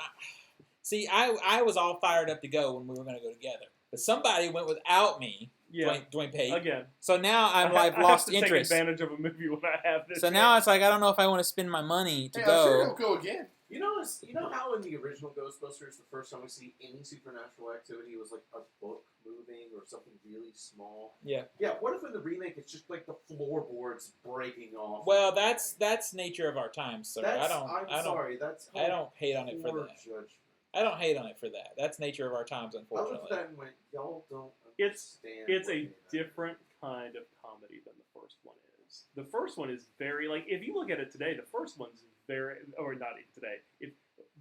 See, I was all fired up to go when we were going to go together, but somebody went without me. Yeah. Dwayne Pate. Again, So now I've I lost have to interest. Take advantage of a movie when I have this. So now it's like I don't know if I want to spend my money to Hey, go. I'm sure he'll go again. You know how in the original Ghostbusters, the first time we see any supernatural activity was like a book moving or something really small? Yeah. Yeah, what if in the remake it's just like the floorboards breaking off? Well, that's nature of our times, sir. That's, I don't sorry, that's I don't hate on it for poor that. judgment. I don't hate on it for that. That's nature of our times, I looked unfortunately. at that and went, y'all don't It's understand. It's what a made that. different kind of comedy than the first one is. The first one is very if you look at it today, the first one's very or not even today.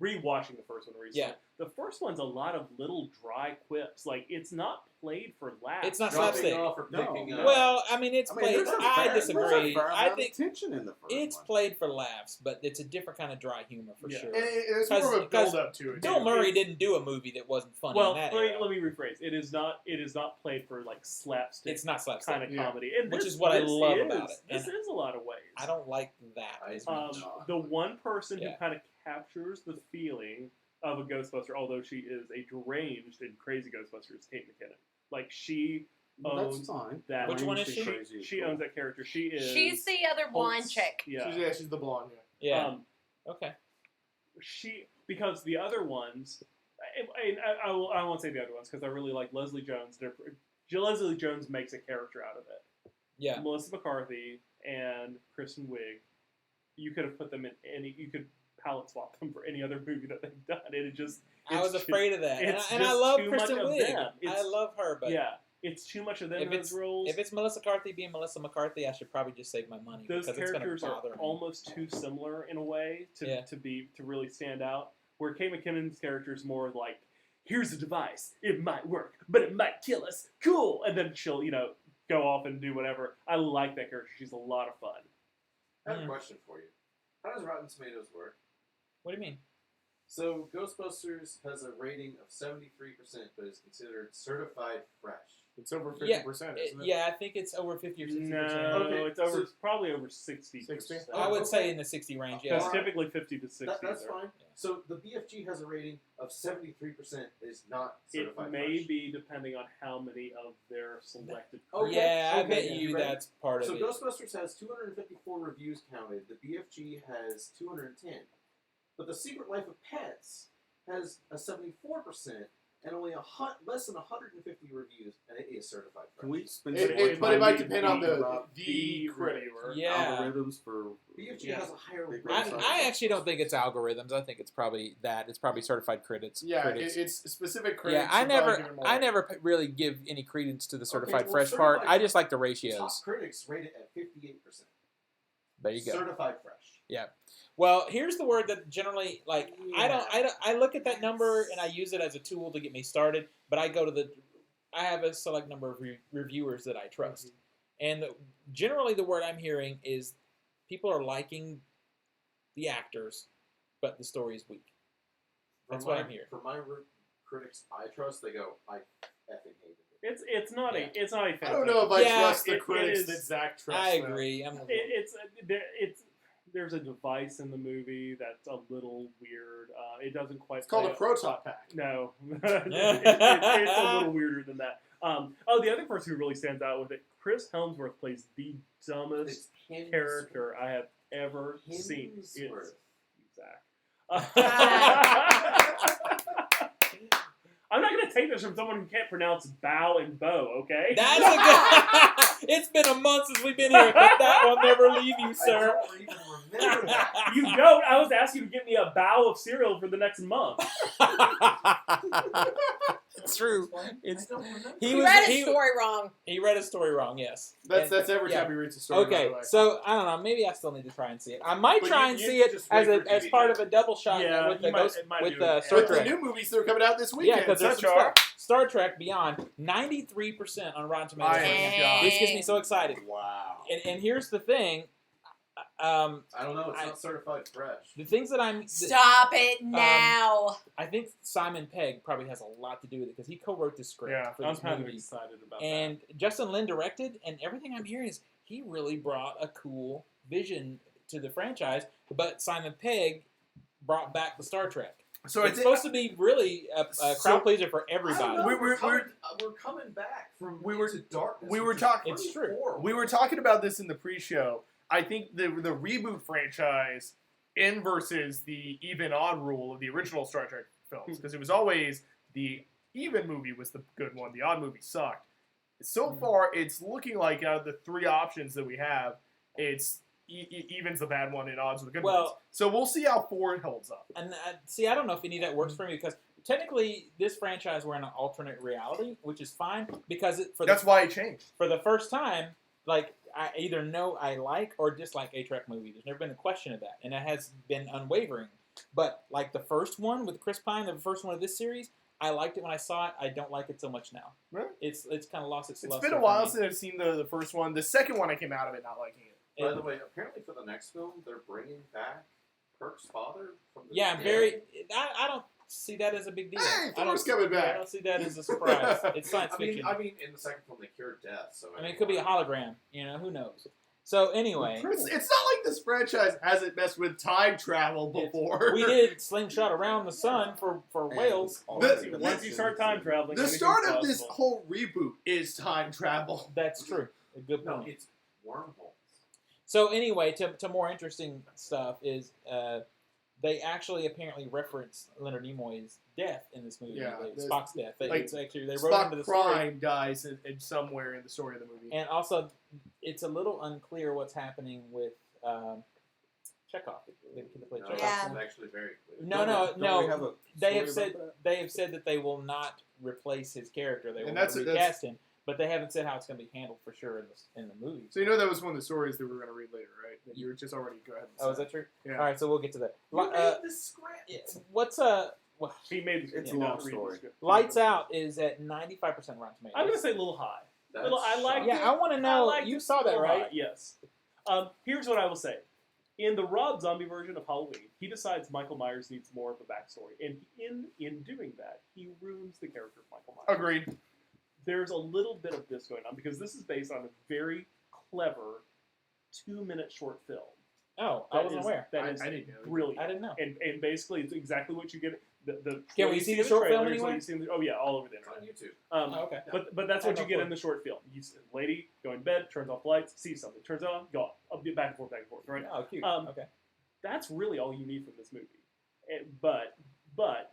Rewatching the first one recently, Yeah. the first one's a lot of little dry quips. Like it's not played for laughs. It's not Dropping slapstick. off or picking No. up. Well, I mean, it's played. there's a I fair- disagree. there's a fair I amount of think tension in the first it's one. played for laughs, but it's a different kind of dry humor for Yeah. sure. And it's more of a Because build up to it. Bill too. Murray didn't do a movie that wasn't funny Well, in that let era. me rephrase. It is not played for like slapstick It's not slapstick. kind of Yeah. comedy, and Which this- is what I this love is- about it. This And is a lot of ways. I don't like that. as Um, much. The one person Yeah. who kind of captures the feeling of a Ghostbuster, although she is a deranged and crazy Ghostbuster, is Kate McKinnon. Like she Well, that's owns fine. that. Which one is Crazy, she? crazy, She cool. owns that character. She is. She's the other blonde Holtz. chick. Yeah. She's the blonde. Yeah. Yeah. Um, Okay. because the other ones, I won't say the other ones because I really like Leslie Jones. Leslie Jones makes a character out of it. Yeah. Melissa McCarthy and Kristen Wiig, you could have put them in any. You could palette swap them for any other movie that they've done, and it just. I was it's afraid of that, it's and I just love too much Kristen of Wiig. them. I It's- love her, but Yeah, it's too much of them if in those it's roles. if it's Melissa McCarthy being Melissa McCarthy, I should probably just save my money Those because it's going to characters are bother me. almost too similar in a way Yeah. to really stand out. Where Kate McKinnon's character is more like, here's a device, it might work, but it might kill us. Cool, and then she'll go off and do whatever. I like that character. She's a lot of fun. I have a question for you. How does Rotten Tomatoes work? What do you mean? So Ghostbusters has a rating of 73%, but is considered certified fresh. It's over 50%, Yeah, isn't it? Yeah, I think it's over 50 or 60%. No, Okay, it's over. so- It's probably over 60. 60? I would okay. say in the 60 range, Because yeah. Alright. typically 50 to 60. That's there. fine. So the BFG has a rating of 73% is not It certified may fresh. be depending on how many of their selected. Okay, Yeah, I okay, bet yeah. you Ready? that's part of So it. Ghostbusters has 254 reviews counted. The BFG has 210. But The Secret Life of Pets has a 74% and only less than 150 reviews, and it is certified fresh. Can we spend But some more it time might reading depend on about the critic. reviewer. Yeah. algorithms for BFG Yeah. has a higher Big rating. website. I actually don't think it's algorithms. I think it's probably that. It's probably certified critics. Yeah, critics. it's specific critics. Yeah, I who probably give never, it more I weight. never really give any credence to the certified well, fresh part. certified- I just like the Top ratios. critics rate it at 58%. There you go. Certified fresh. Well, here's the word that generally, like, I look at that number and I use it as a tool to get me started. But I go to I have a select number of reviewers that I trust, and generally the word I'm hearing is people are liking the actors, but the story is weak. That's what I'm hearing. For my critics I trust, they go, I effing hated it. It's not Yeah. it's not a I fantastic. don't know if I Yeah, trust the it critics is- that Zach trusts. I though. agree. There's a device in the movie that's a little weird. It doesn't quite. It's called play a proton pack. No, it's a little weirder than that. The other person who really stands out with it, Chris Helmsworth plays the dumbest It's character I have ever seen. It's Hemsworth. I'm not going to take this from someone who can't pronounce bow and bow, okay? That's a good. It's been a month since we've been here, but that will never leave you, I sir. don't even remember that. You don't. I was asking you to get me a bow of cereal for the next month. It's true. It's, I don't remember. He read his story wrong. He read his story wrong. Yes. That's And- every yeah. time he reads a story. by Okay, the way. so I don't know. Maybe I still need to try and see it. I might But try you- and you see it just as wait for as DVD. part of a double shot Yeah, with you the might- Ghost, it might with do it. Star But the Trek. new movies that are coming out this Yeah, weekend. because there's such some are. Star Trek Beyond, 93% on Rotten Tomatoes. I right am now, shocked. which gets me so excited. Wow. And here's the thing. I don't know. It's I- not certified fresh. The things that Stop it now. I think Simon Pegg probably has a lot to do with it because he co-wrote the script Yeah, for I'm this kind of movie. excited about And Justin Lin directed, and everything I'm hearing is he really brought a cool vision to the franchise. But Simon Pegg brought back the Star Trek. So It's supposed to be really a So- crowd pleaser for I don't everybody. know. We- We're we're- coming back from we were- Into Darkness. we were which is talking- pretty It's true. horrible. We were talking about this in the pre-show. I think the reboot franchise in versus the even odd rule of the original Star Trek films, because it was always the even movie was the good one, the odd movie sucked. So far, it's looking like out of the three options that we have, it's even's the bad one and odds are the good Well- ones. So we'll see how Ford holds up. And see, I don't know if any of that works for me because technically this franchise we're in an alternate reality, which is fine because That's why it changed. for the first time, like I either know I like or dislike a Trek movie. There's never been a question of that, and it has been unwavering. But like the first one with Chris Pine, the first one of this series, I liked it when I saw it. I don't like it so much now. Really? It's kind of lost its It's luster been a for while me. since I've seen the first one. The second one, I came out of it not liking it. By And- the way, apparently for the next film, they're bringing back Kirk's father from the yeah, I'm dead. very. I don't see that as a big deal. Hey, I don't, Thor's coming back. I don't see that as a surprise. It's science I mean, fiction. in the second film, they cured death. So I mean, it could be a hologram. You know, who knows? So anyway, It's not like this franchise hasn't messed with time travel before. we did slingshot around the sun for And whales. all The- the Once you start time traveling, The anything's start of this possible. whole reboot is time travel. That's true. A good No, point. it's wormholes. So anyway, to more interesting stuff is they actually apparently reference Leonard Nimoy's death in this movie. Yeah, like the- Spock's death. They, like, it's actually they wrote it into Spock the story. Prime dies in somewhere in the story of the movie. And also, it's a little unclear what's happening with Chekhov. The kid that played No, Chekhov. Yeah. It's actually very clear. No, Don't we have no. a They have story said about that? they have said that they will not replace his character. They will And that's- recast him, but they haven't said how it's going to be handled for sure in the movie. So you know that was one of the stories that we were going to read later, right? That you were just already go ahead. And Oh, is say. that true? Yeah. All right, so we'll get to that. You made the script. What's well, He made the It's he a did long not read the story. script. Lights Out is at 95% Rotten Tomatoes. I'm gonna say a little high. That's Well, I like shocking. Yeah, I want to know. I liked You it saw that, a right? lot, yes. Here's what I will say. In the Rob Zombie version of Halloween, he decides Michael Myers needs more of a backstory, and in doing that, he ruins the character of Michael Myers. Agreed. There's a little bit of this going on because this is based on a very clever 2-minute short film. Oh, I wasn't aware. That is I didn't know. brilliant. I didn't know. And basically, it's exactly what you get. Can what we you see in the short film trailer is what anywhere? you see in oh yeah, all over the It's on internet. YouTube. Oh, okay. But that's I what have you no get clue. in the short film. You see a lady go in bed, turns off lights, sees something, turns it on, go on. I'll be back and forth, right? Oh, cute. Um, Okay. That's really all you need from this movie. But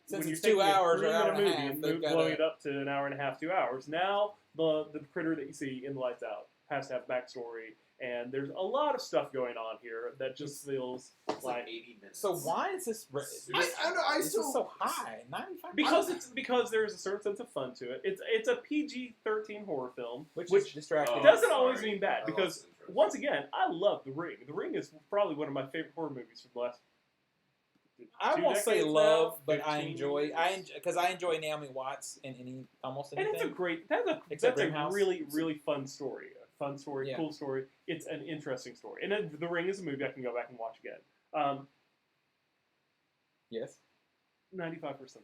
Since when you're it's 2 taking a hours or 3-minute hour and a movie half, and they've got blowing it up to an hour and a half, 2 hours, now the critter that you see in Lights Out has to have backstory, and there's a lot of stuff going on here that just feels It's like like 80 minutes. So why is this? I don't know. I This still is so high. 95. because there's a certain sense of fun to it. It's a PG-13 horror film, which is distracting. it Oh, doesn't always sorry. mean bad I because lost interest. once again, I love The Ring. The Ring is probably one of my favorite horror movies from the last. I 2 won't say decades love, now, but I 15 enjoy. years. Because I enjoy Naomi Watts in almost And anything. it's a great. That's Except a Greenhouse. really fun story. A fun story, Yeah. cool story. It's an interesting story. And then The Ring is a movie I can go back and watch again. Yes. 95%.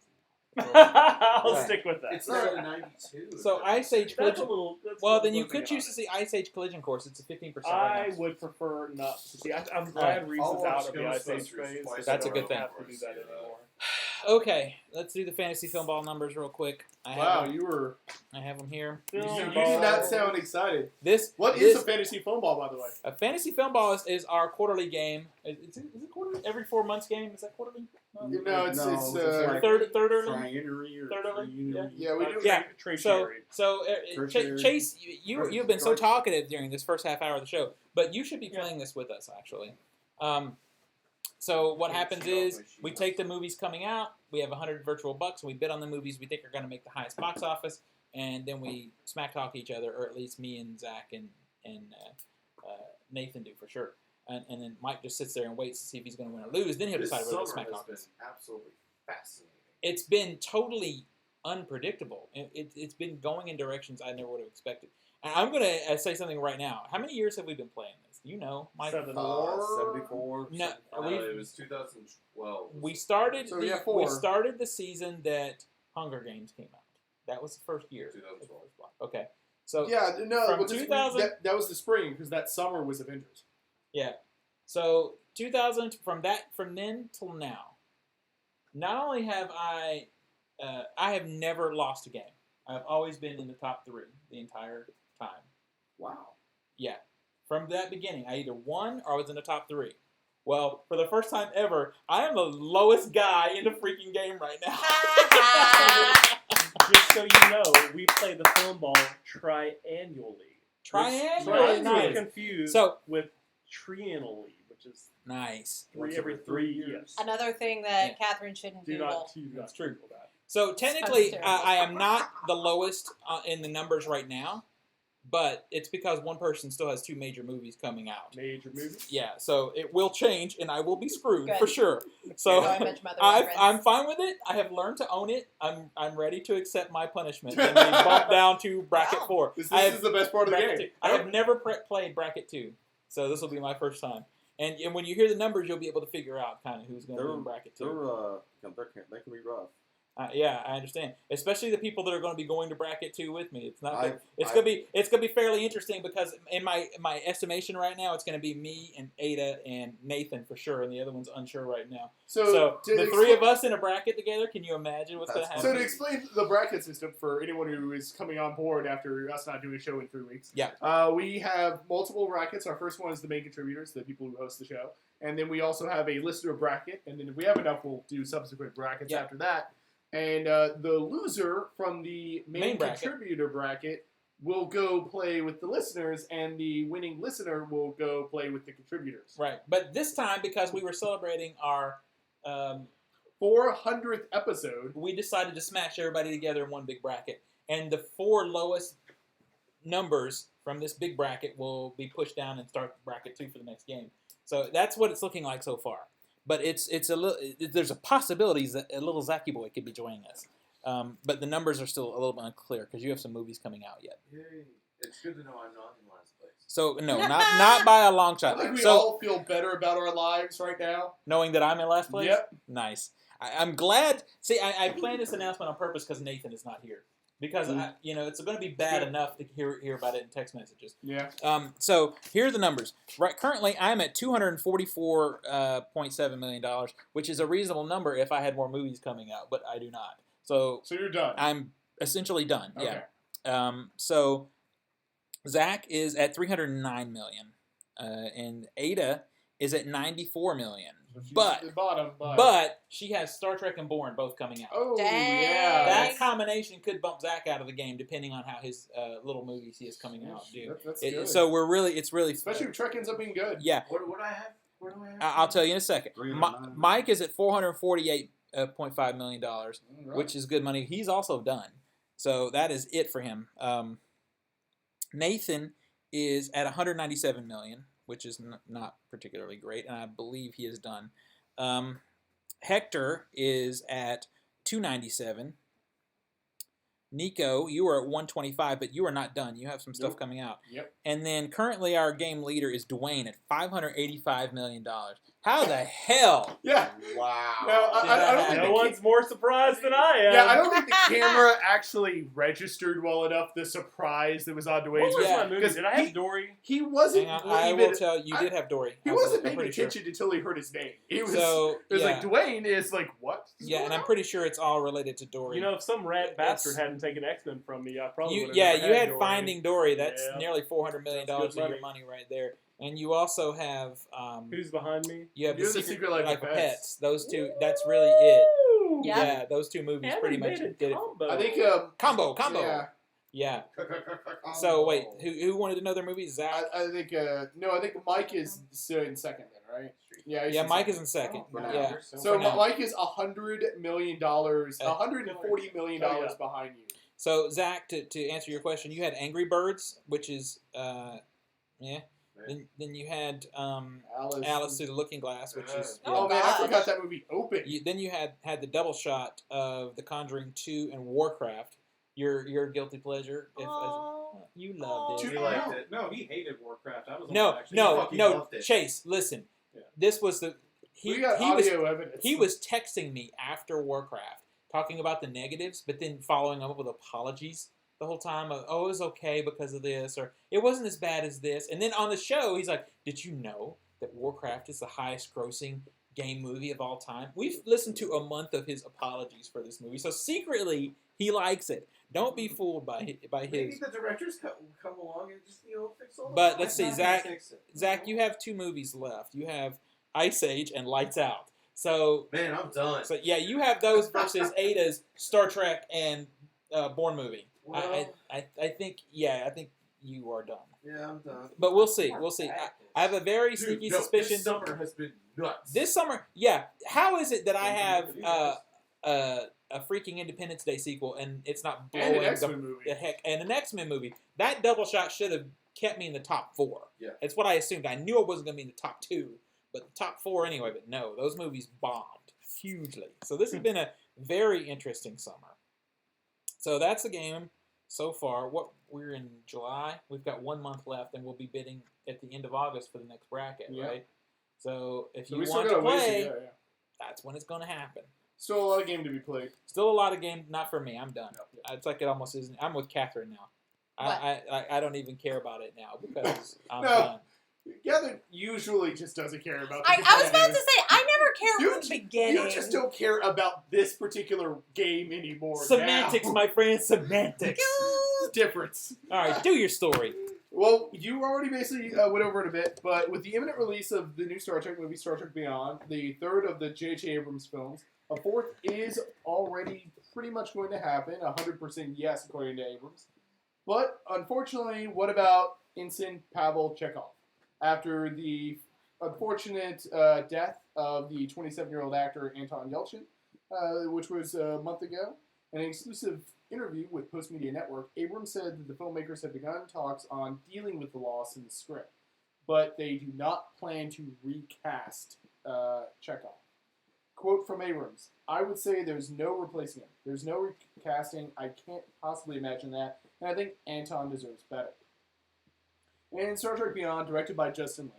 Well, I'll right. stick with that. It's not a 92. So Ice Age That's a Collision. little. That's Well, a then you little could thing choose to about see Ice Age Collision Course. It's a 15%. it. I would prefer not to see. I'm glad Reese I'll is out watch of the Ice Age Ghostbusters phase. twice so That's I a good don't thing. have to do that anymore. Okay, let's do the fantasy film ball numbers real quick. I wow, have, you were. I have them here. You Film did not ball. sound excited. This What this, is a fantasy phone ball, by the way? a fantasy film ball is our quarterly game. Is it quarterly? Every 4 months game? Is that quarterly? No, it's Third early. Triennially or Third early? triennially. Yeah, we do. Yeah. So, Tertiary. Chase, you've been so Tertiary. talkative during this first half hour of the show, but you should be playing this with us actually. So what happens is we take the movies coming out. We have 100 virtual bucks, and we bid on the movies we think are going to make the highest box office, and then we smack talk each other, or at least me and Zach and Nathan do for sure. And then Mike just sits there and waits to see if he's going to win or lose. Then he'll This decide whether to summer smack has talk been us. absolutely fascinating. It's been totally unpredictable. It's been going in directions I never would have expected. And I'm going to say something right now. How many years have we been playing this? Do you know, Mike? 7. 74. No, It was 2012. we started. So, the, yeah, 4. we started the season that Hunger Games came out. That was the first year. 2012. Okay, so Yeah, no, From but this- 2000 that was the spring because that summer was Avengers. yeah, so 2000 from then till now. Not only have I have never lost a game. I've always been in the top 3 the entire time. Wow. Yeah. From that beginning, I either won or I was in the top 3. Well, for the first time ever, I am the lowest guy in the freaking game right now. Just so you know, we play the film ball triannually. Triannually, Triannually nice. confused So with triennially, which is nice. every 3 years. Another thing that Catherine shouldn't Do Google. not That's Google true. that. So technically, terrible. I am not the lowest in the numbers right now, but it's because one person still has 2 major movies coming out. Major movies. Yeah, so it will change, and I will be screwed Good. for sure. So Going much mother I'm reference. fine with it. I have learned to own it. I'm ready to accept my punishment and be bumped down to bracket Wow. 4. This I have is the best part of the bracket game. 2. I have never played bracket 2, so this will be my first time. And when you hear the numbers, you'll be able to figure out kind of who's going to be in bracket 2. They can be rough. Yeah, I understand. Especially the people that are going to be going to bracket 2 with me. It's not. I've- It's gonna be fairly interesting because in my estimation right now, it's going to be me and Ada and Nathan for sure, and the other one's unsure right now. So to the 3 of us in a bracket together. Can you imagine what's going to That's happen? So to explain the bracket system for anyone who is coming on board after us not doing a show in 3 weeks, we have multiple brackets. Our first one is the main contributors, the people who host the show, and then we also have a listener bracket, and then if we have enough, we'll do subsequent brackets Yeah. after that. And the loser from the main bracket. contributor bracket will go play with the listeners, and the winning listener will go play with the contributors. Right, but this time because we were celebrating our 400th episode. we decided to smash everybody together in one big bracket, and the 4 lowest numbers from this big bracket will be pushed down and start bracket 2 for the next game. So that's what it's looking like so far. But it's a little. There's a possibility that a little Zacky boy could be joining us. But the numbers are still a little bit unclear because you have some movies coming out yet. Yay. It's good to know I'm not in last place. So no, not by a long I shot. think we So all feel better about our lives right now. knowing that I'm in last place. Yep. Nice. I'm glad. See, I planned this announcement on purpose because Nathan is not here. Because it's going to be bad enough to hear about it in text messages. Yeah. So here are the numbers. Right, currently I'm at $244.7 million, which is a reasonable number if I had more movies coming out, but I do not. So you're done. I'm essentially done. Okay. Yeah. So Zach is at 309 million, and Ada is at 94 million. So she's But at the bottom, but she has Star Trek and Bourne both coming out. oh Dang. yeah, That combination could bump Zach out of the game, depending on how his little movies he is coming out do. That's good. So it's really Especially if Trek ends up being good. yeah. What do I have? Where do I have? I'll tell you in a second. 309. Mike is at $448.5 million, Right. which is good money. He's also done, so that is it for him. Nathan is at 197 million, which is not particularly great, and I believe he is done. Hector is at 297. Nico, you are at 125, but you are not done. You have some stuff Nope. coming out. Yep. And then currently our game leader is Dwayne at $585 million. How the hell? Yeah. Wow. Well, I don't think No one's more surprised than I am. Yeah, I don't think the camera actually registered well enough the surprise that was on Dwayne's What was Yeah, my movie? Did I have Dory? He wasn't Hang on, I even. will tell you, you did have Dory. He I'm wasn't paying pretty sure. attention until he heard his name. It was. So, it was yeah. like Dwayne is like what? Yeah, and I'm pretty sure it's all related to Dory. You know, if some rat It's- bastard hadn't taken X-Men from me, I probably would have you never had Dory. Finding Dory. That's Yeah. nearly $400 million That's of good your money right there. And you also have Who's behind me? you have You're the Secret Life of Pets. Those two. That's really it. Woo! Yeah. Yeah, those two movies pretty much did it. Combo. I think. Combo. Yeah. Yeah. So wait, who wanted to know their movies? Zach. I think. No, I think Mike is still in second then, right? Yeah. he's Yeah, in Mike second. is in second. For now. Yeah. So For now. Mike is $100 million, $140 million Oh, yeah. behind you. So Zach, to answer your question, you had Angry Birds, which is yeah. Then you had Alice Through the Looking Glass, which is yeah. Oh man, I gosh. forgot that movie opened. Then you had the double shot of The Conjuring 2 and Warcraft. Your guilty pleasure. Aw. You loved Two- it. He liked it. No, he hated Warcraft. I was No, actually no, fucking no. loved it. Chase, listen. Yeah. This was the We got he was audio evidence. he was texting me after Warcraft, talking about the negatives, but then following up with apologies the whole time. Of, oh, it was okay because of this, or it wasn't as bad as this. And then on the show, he's like, "Did you know that Warcraft is the highest-grossing game movie of all time?" We've listened to a month of his apologies for this movie, so secretly he likes it. Don't be fooled by Maybe his. the directors come along and just fix all the But let's see, flaws. Zach. Fix it. Zach, you have two movies left. You have Ice Age and Lights Out. So Man, I'm done. So yeah, you have those versus Ada's Star Trek and Bourne movie. Well, I think you are done. yeah, I'm done. But we'll see. We'll see. I have a very Dude, sneaky no, suspicion. This summer has been nuts. This summer, yeah. How is it that I have a freaking Independence Day sequel and it's not And blowing an X-Men the movie. heck? And an X-Men movie. That double shot should have kept me in the top 4. Yeah. It's what I assumed. I knew I wasn't going to be in the top 2, but the top 4 anyway. But no, those movies bombed hugely. So this has been a very interesting summer. So that's the game so far. We're in July. We've got 1 month left, and we'll be bidding at the end of August for the next bracket, Yeah. right? So if So you we still want got to a ways play, to go, yeah. that's when it's going to happen. Still a lot of game to be played. Still a lot of game, not for me. I'm done. It's like it almost isn't. I'm with Catherine now. I don't even care about it now because I'm No. done. Gavin usually just doesn't care about the I was about to competitive. say, I never cared You from the ju- beginning. You just don't care about this particular game anymore. Semantics, now. my friend. Semantics. It's difference. All right, do your story. Well, you already basically went over it a bit, but with the imminent release of the new Star Trek movie, Star Trek Beyond, the third of the J.J. Abrams films, a fourth is already pretty much going to happen, 100% yes, according to Abrams. But, unfortunately, what about Ensign Pavel Chekhov? After the unfortunate death of the 27-year-old actor Anton Yelchin, which was a month ago, in an exclusive interview with Post Media Network, Abrams said that the filmmakers have begun talks on dealing with the loss in the script, but they do not plan to recast Chekhov. Quote from Abrams, "I would say there's no replacing him. There's no recasting. I can't possibly imagine that, and I think Anton deserves better." And Star Trek Beyond, directed by Justin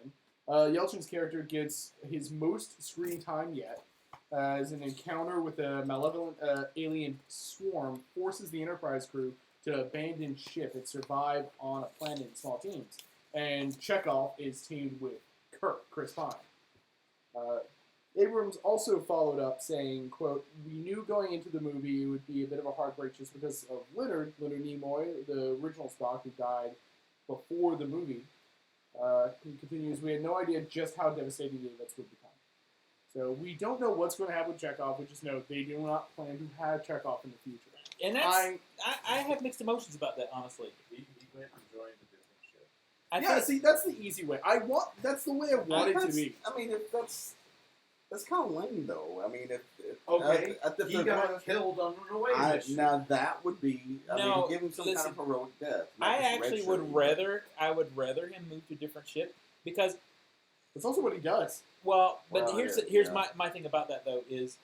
Lin, Yelchin's character gets his most screen time yet, as an encounter with a malevolent alien swarm forces the Enterprise crew to abandon ship and survive on a planet in small teams. And Chekhov is teamed with Chris Pine. Abrams also followed up saying, quote, "We knew going into the movie it would be a bit of a heartbreak just because of Leonard Nimoy, the original Spock who died before the movie." He continues, "We had no idea just how devastating the events would become." So we don't know what's going to happen with Chekhov. We just know they do not plan to have Chekhov in the future. And that's I have mixed emotions about that, honestly. He went from joining the different ship. I think, See, that's the easy way. That's the way I want it to be. I mean, if that's kind of lame, though. I mean, if Okay, if he they're got gonna- killed on an away mission. now that would be, No, give him some listen, kind of heroic death. not I just actually redshirting, would but- rather him move to a different ship because, That's also what he does. Well, here's yeah. my thing about that though is,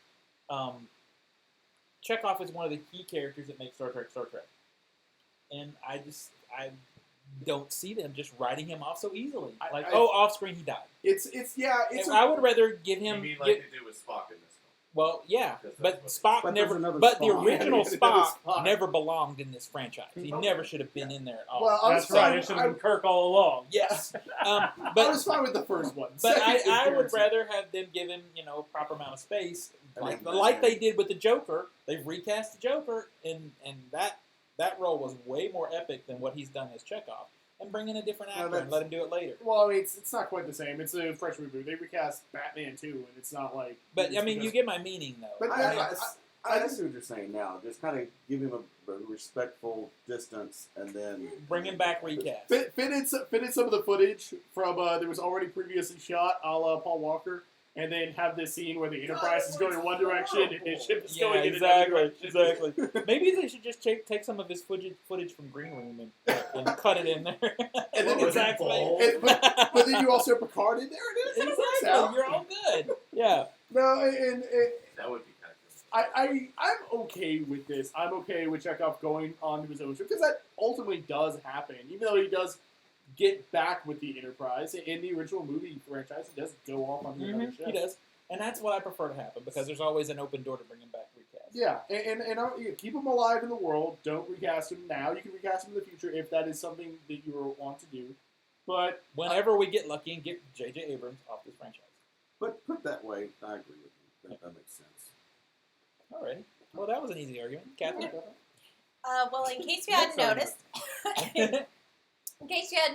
Chekhov is one of the key characters that makes Star Trek, and I don't see them just writing him off so easily. Off screen he died. I would rather give You him. mean like they did with Spock in this film? Well, yeah, Because but that's Spock But there's never. another But the Spock. original Yeah, there's another Spock Spock. never belonged in this franchise. He Okay. never should have been in there at all. Well, I was That's right. fine- It should have been Kirk all along. yes, I but was fine with the first one. But Second I would appearance- rather have them give him, a proper amount of space, I mean, like they did with the Joker. They've recast the Joker, and that role was way more epic than what he's done as Chekhov. And bring in a different actor and let him do it later. Well, I mean, it's not quite the same. It's a fresh reboot. They recast Batman too, and it's not like. But it's you get my meaning though. But I see what you're saying now. Just kind of give him a respectful distance, and then Bring him back recast. fit in some of the footage from there was already previously shot, a la Paul Walker, and then have this scene where the Enterprise is going in one direction and his ship is going in another direction. exactly. Maybe they should just take some of his footage from Green Room and cut it in there. And then Was it exactly. bald? But then you also have Picard in there, and it works Exactly. out. You're all good. Yeah. No, and That would be kind of cool. I'm okay with this. I'm okay with Chekhov going on to his own ship because that ultimately does happen. Even though he does get back with the Enterprise in the original movie franchise, he does go off on another ship. He does. And that's what I prefer to happen because there's always an open door to bring him back recast. Yeah, and keep him alive in the world. Don't recast him now. You can recast him in the future if that is something that you want to do. But Whenever we get lucky and get J.J. Abrams off this franchise. But put that way, I agree with you. That makes sense. Alrighty. Well, that was an easy argument. Catherine? Well, in case you hadn't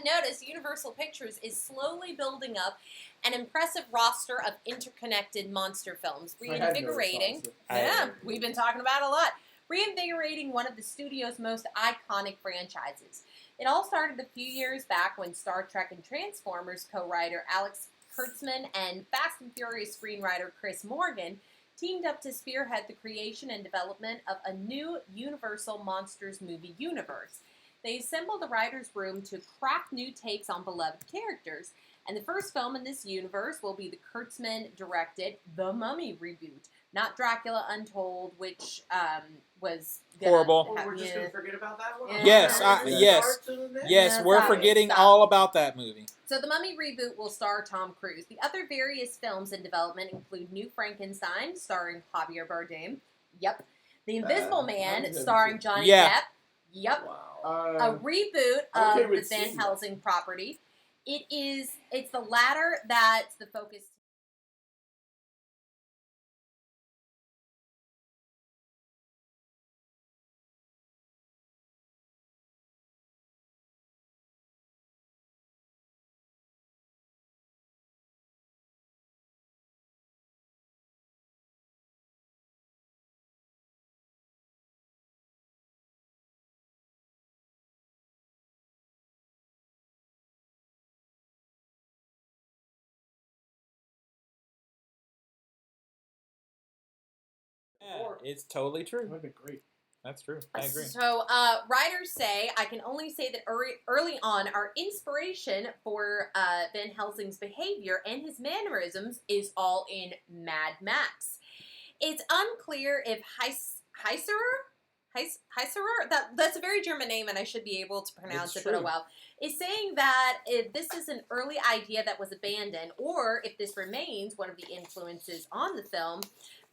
noticed, Universal Pictures is slowly building up an impressive roster of interconnected monster films, reinvigorating. Yeah, we've been talking about it a lot. Reinvigorating one of the studio's most iconic franchises. It all started a few years back when Star Trek and Transformers co-writer Alex Kurtzman and Fast and Furious screenwriter Chris Morgan teamed up to spearhead the creation and development of a new Universal Monsters movie universe. They assembled a writer's room to craft new takes on beloved characters, and the first film in this universe will be the Kurtzman-directed The Mummy reboot, not Dracula Untold, which was Horrible. We're just going to forget about that one? Yes, yes. Yes, Yeah, we're stop it, forgetting stop. all about that movie. So the Mummy reboot will star Tom Cruise. The other various films in development include New Frankenstein, starring Javier Bardem. Yep. The Invisible Man, starring Johnny Yeah. Depp. Yep. Wow. A reboot okay of with the Van seeing that. Helsing property. It's the latter that's the focus. Yeah, it's totally That true. would have been great. That's true. I agree. So, writers say, I can only say that early on, our inspiration for Van Helsing's behavior and his mannerisms is all in Mad Max. It's unclear if Heiserer Heiserer, that's a very German name, and I should be able to pronounce It's it, but oh true. well, is saying that if this is an early idea that was abandoned, or if this remains one of the influences on the film,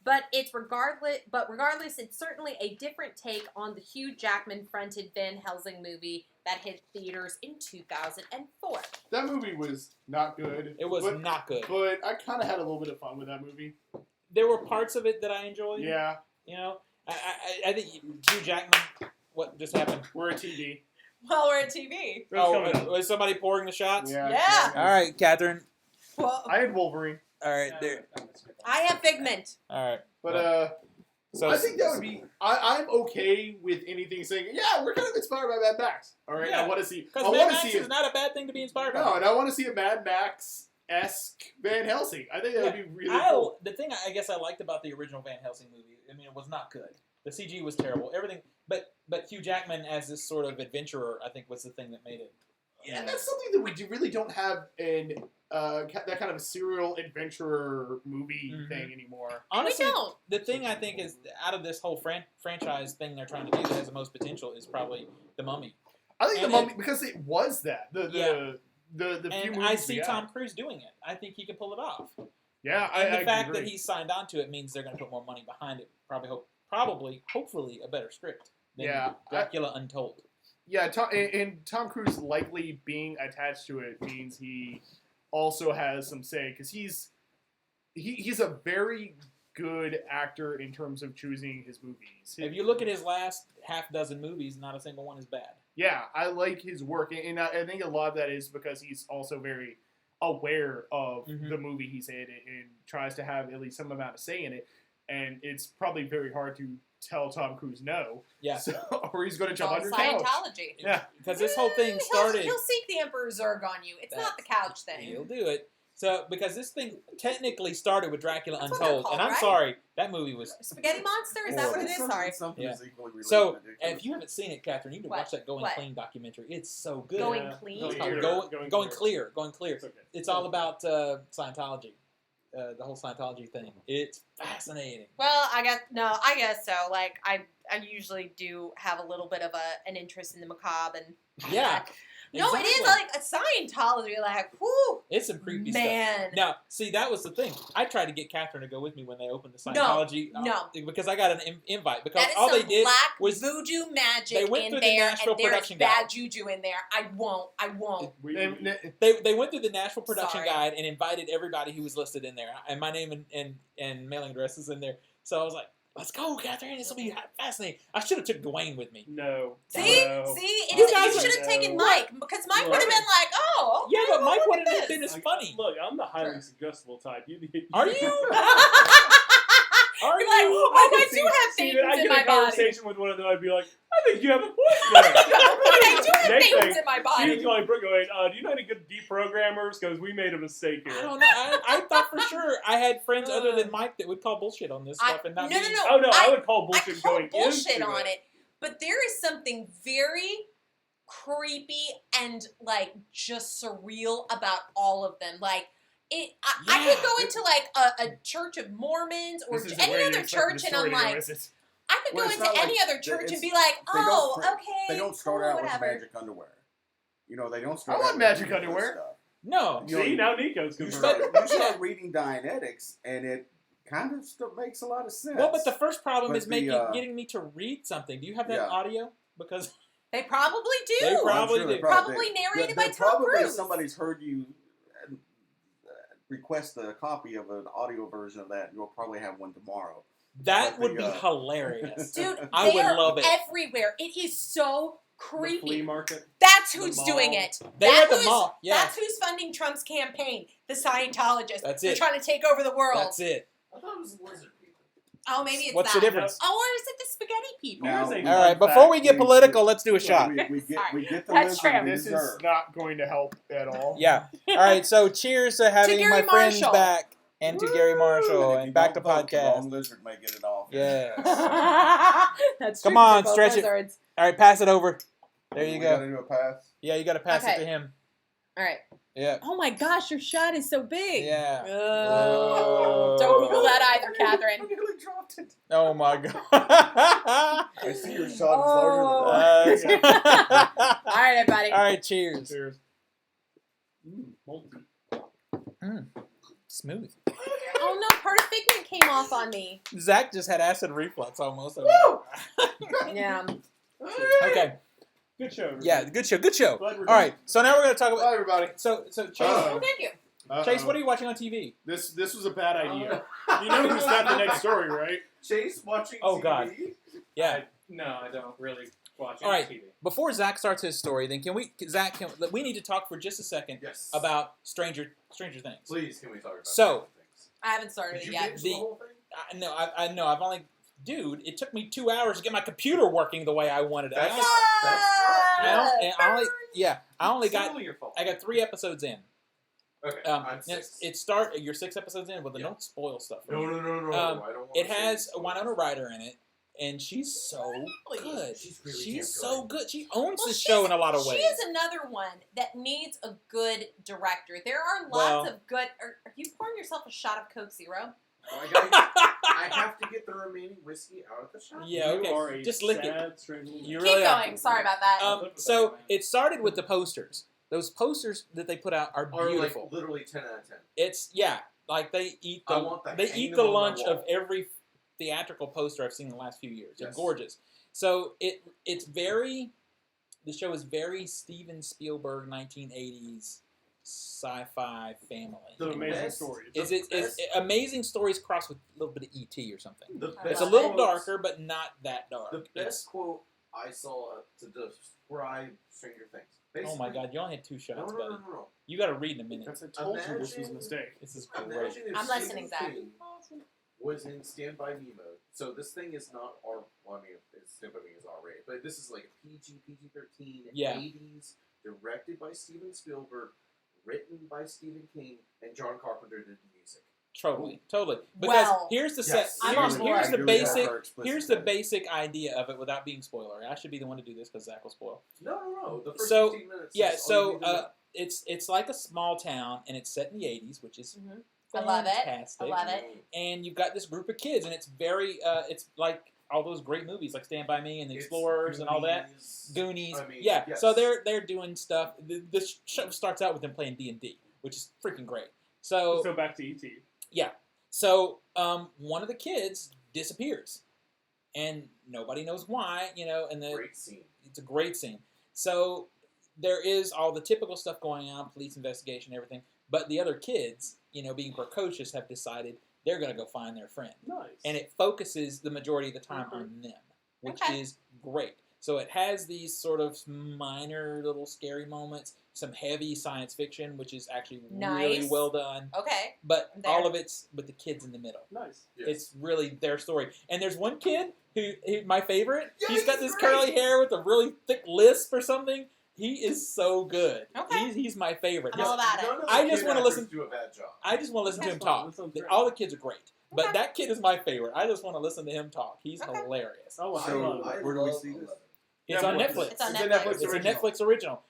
but regardless, it's certainly a different take on the Hugh Jackman-fronted Van Helsing movie that hit theaters in 2004. That movie was not good. It was not good. But I kind of had a little bit of fun with that movie. There were parts of it that I enjoyed. Yeah. You know, I think Hugh Jackman. What just happened? We're at TV. Well, we're at TV. Was somebody pouring the shots? Yeah. All right, Catherine. Well, I had Wolverine. All right, there. I have Figment. All right. But So I think that would be. I'm okay with anything saying, yeah, we're kind of inspired by Mad Max. All right, Yeah. I want to see. because Mad Max is not a bad thing to be inspired by. No, and I want to see a Mad Max-esque Van Helsing. I think that would be really cool. The thing I guess I liked about the original Van Helsing movie, I mean, it was not good. The CG was terrible. Everything, but Hugh Jackman as this sort of adventurer, I think, was the thing that made it. Yeah, and that's something that we really don't have in that kind of a serial adventurer movie thing anymore. Honestly, We don't. the thing I think is out of this whole franchise thing they're trying to do that has the most potential is probably The Mummy. I think And the Mummy, because it was that the few And movies I see we had. Tom Cruise doing it. I think he can pull it off. Yeah, And I the fact agree. that he's signed on to it means they're going to put more money behind it. Hopefully, a better script than Yeah, Dracula Untold. Yeah, and Tom Cruise likely being attached to it means he also has some say because he's a very good actor in terms of choosing his movies. If you look at his last half dozen movies, not a single one is bad. Yeah, I like his work, and I think a lot of that is because he's also very aware of the movie he's in and tries to have at least some amount of say in it. And it's probably very hard to tell Tom Cruise no. Yeah. So, or he's going to jump All under the couch. Scientology. Yeah. Because this whole thing started... He'll seek the Emperor's Zurg on you. It's not the couch thing. He'll do it. So, because this thing technically started with Dracula That's what Untold, they're and called, I'm right? sorry, that movie was... Spaghetti Monster? Is that what it is? Sorry. Something Yeah. is equally related So, to Dick. if you haven't seen it, Catherine, you need to What? watch that Going What? Clean documentary. It's so good. Going Clean? It's Going called Clear. Going Clear. Going Clear. It's okay. It's all about Scientology. The whole Scientology thing. It's fascinating. Well, I guess so. Like, I usually do have a little bit of an interest in the macabre and Yeah. No, it is exactly. like a Scientology. Like, whoo, It's some creepy man. stuff. Now, see, that was the thing. I tried to get Catherine to go with me when they opened the No, Scientology. no. Because I got an invite. Because That is all some they did black was voodoo magic they went in through the there, Nashville and there's production bad guide. juju in there. I won't. They went through the Nashville production Sorry. guide and invited everybody who was listed in there. And my name and mailing address is in there. So I was like, let's go, Catherine. This will be fascinating. I should have took Dwayne with me. No. See, No. you guys should have are- taken Mike because Mike Look. would have been like, oh, okay, Yeah, but well, Mike look wouldn't at have been this. as funny. Look, I'm the highly Sure. suggestible type. Are you? Are You're like, you? oh, I do have See, things I in get my a body. conversation with one of them, I'd be like, I think you have a point there. I do have Next things thing, in my She's body. going, Brooke, going, do you know any good deprogrammers? Because we made a mistake I here. don't know. I thought for sure I had friends other than Mike that would call bullshit on this stuff and not no, me. no, no. Oh, no, I I would call I bullshit call going bullshit into on it, but there is something very creepy and like just surreal about all of them. Like I could go into like a Church of Mormons or This isn't any where you other expect church, the and story I'm to go, like, is it? I could Well, go it's into not any like other church and it's- be like, they don't oh, start- okay, They don't start cool, out with whatever. magic underwear. You know, they don't start I out want with magic good underwear. stuff. No. You know, See, now Nico's You confirmed. start reading Dianetics, and it kind of still makes a lot of sense. Well, but the first problem But is the, getting me to read something. Do you have that Yeah. audio? Because They probably do. They I'm probably sure they do. Probably do. narrated by There Tom probably Cruise. somebody's heard you request a copy of an audio version of that. You'll probably have one tomorrow. that But would the, be hilarious. Dude, I they would are love it. everywhere. It is so The flea creepy. market. That's The who's mall. doing it. They are at the who's- mall. Yeah, That's who's funding Trump's campaign. The Scientologists. That's They're it. trying to take over the world. that's it. I thought it was lizard people. Oh, maybe it's What's that. the difference? Oh, or is it the spaghetti people? Now- Here's a All right, fun before fact. we get political, let's do a shot. We get Sorry. the That's lizard fair. we This is deserve. not going to help at all. Yeah. All right, so cheers to having Gary my friends Marshall. back and to Gary Marshall if and you back to don't vote, the podcast. wrong lizard may get it off. Yeah. That's Come true, on, they're both stretch it. lizards. All right, pass it over. There you We go. gotta do a pass. Yeah, you got to pass it Okay. to him. All right. Yeah. Oh my gosh, your shot is so big. Yeah. Oh. Don't Google that either, Catherine. I nearly dropped it. Oh my god. I see your shot is larger than mine. All right, everybody. All right, cheers. Cheers. Molten. Smooth. Oh no, part of Figment came off on me. Zach just had acid reflux almost. Yeah. Okay. Good show. Everybody. Yeah, good show. Good show. Glad we're All right, so now we're going to talk Bye, about. everybody. So Chase, Oh, thank you. Chase, what are you watching on TV? This was a bad idea. You know who's not the next story, right? Chase watching Oh, TV? God. Yeah. No, I don't really watch All right. TV. Before Zach starts his story, then we need to talk for just a second Yes. about Stranger Things. Please, can we talk about So- Stranger Things? I haven't started Did it you yet. binge the whole thing? I know. I've only, dude. It took me 2 hours to get my computer working the way I wanted it. I only got. Totally your fault. I got 3 episodes in. Okay, I'm Yes, 6. You're 6 episodes in. Well, then Yeah. don't spoil stuff. for No, me. no, no, no. Um, I don't want It to has say Winona Ryder in it, and she's so good. She's really She's damn so good. She owns Well, the show in a lot of ways. She is another one that needs a good director. There are Well- lots of good. Are you pouring yourself a shot of Coke Zero? Oh, I have to get the remaining whiskey out of the shop. Yeah, You okay. are a Just lick it. sad, strange little You man. really Keep are. going. Sorry about that. So it started with the posters. Those posters that they put out are Are beautiful. like literally 10 out of 10. It's like they eat I want that they hanging eat the on my lunch wall. of every theatrical poster I've seen in the last few years. They're Yes. gorgeous. So the show is very Steven Spielberg 1980s sci-fi family. The amazing Best- story. It's amazing stories crossed with a little bit of ET or something. The I It's a love little it. darker, but not that dark. The It's- best quote I saw to describe Stranger Things. oh my Basically- God, you only had 2 shots, No, no, buddy. no, no, no. You got to read in a minute. That's I told you this was a Imagine- mistake. This is great. Imagine if I'm listening, Stephen Zach. King was in Stand By Me mode. So this thing is not R. Well, I mean, Stand By Me is R-rated, but this is like a PG-13, Yeah. 80s, directed by Steven Spielberg, written by Stephen King, and John Carpenter did the music. Totally. Because Well, here's the yes. I'm on board. here's the Here we are, basic our explicit here's the thing. basic idea of it without being spoiler. I should be the one to do this because Zach will spoil. No. The first So, 15 minutes. Yeah, is all so you need to know. it's like a small town and it's set in the 80s, which is Mhm. I love it. fantastic. I love it. And you've got this group of kids and it's very it's like all those great movies like Stand By Me and The It's Explorers and all that. Goonies. Goonies. I mean, yeah. yes. So they're doing stuff. The show starts out with them playing D&D, which is freaking great. So back to E.T. So one of the kids disappears, and nobody knows why. And Great scene. it's a great scene. So there is all the typical stuff going on, police investigation, everything. But the other kids, being precocious, have decided they're going to go find their friend, Nice. and it focuses the majority of the time on them, which Okay. is great. So it has these sort of minor little scary moments, some heavy science fiction, which is actually really Nice. well done. Okay. But There. all of it's with the kids in the middle. Nice. Yes. It's really their story. And there's one kid who my favorite. Yeah, he's got he's this great. curly hair with a really thick lisp or something. He is so good. Okay. He's my favorite. I'm all about it. None of the I just kid wanna actors listen- Do a bad job. I just want to listen to him That's fine. talk. That sounds great. All the kids are great. But Okay. that kid is my favorite. I just want to listen to him talk. He's Okay. hilarious. Oh, I So, love it. where do we love see this? 11. It's on Netflix. Netflix. It's on It's a Netflix. Netflix It's a original. Netflix original.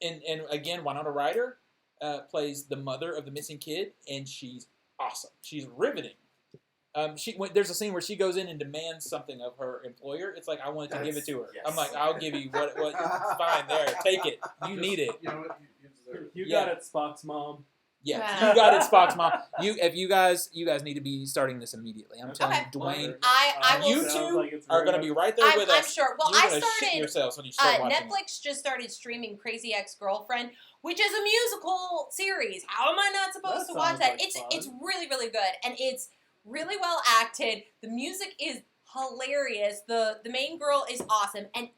And again, Winona Ryder plays the mother of the missing kid, and she's awesome. She's riveting. There's a scene where she goes in and demands something of her employer. It's like I wanted to give it to her. Yes. I'm like, I'll give you what it's fine there. Take it. You Just- need it. You know what? You deserve it. You Yeah. got it, Spock's mom. Yeah, Yeah. you got it, Spock's mom. You guys need to be starting this immediately. I'm telling Okay. you, Dwayne, I will. you Sounds two like it's are very going to be much- right there with I'm us. sure. Well, You're I gonna shit started. yourselves when you start watching. it. Netflix just started streaming Crazy Ex-Girlfriend, which is a musical series. How am I not supposed That to watch sounds that? like It's fun. it's really really good, and it's really well acted. The music is hilarious. The main girl is awesome, and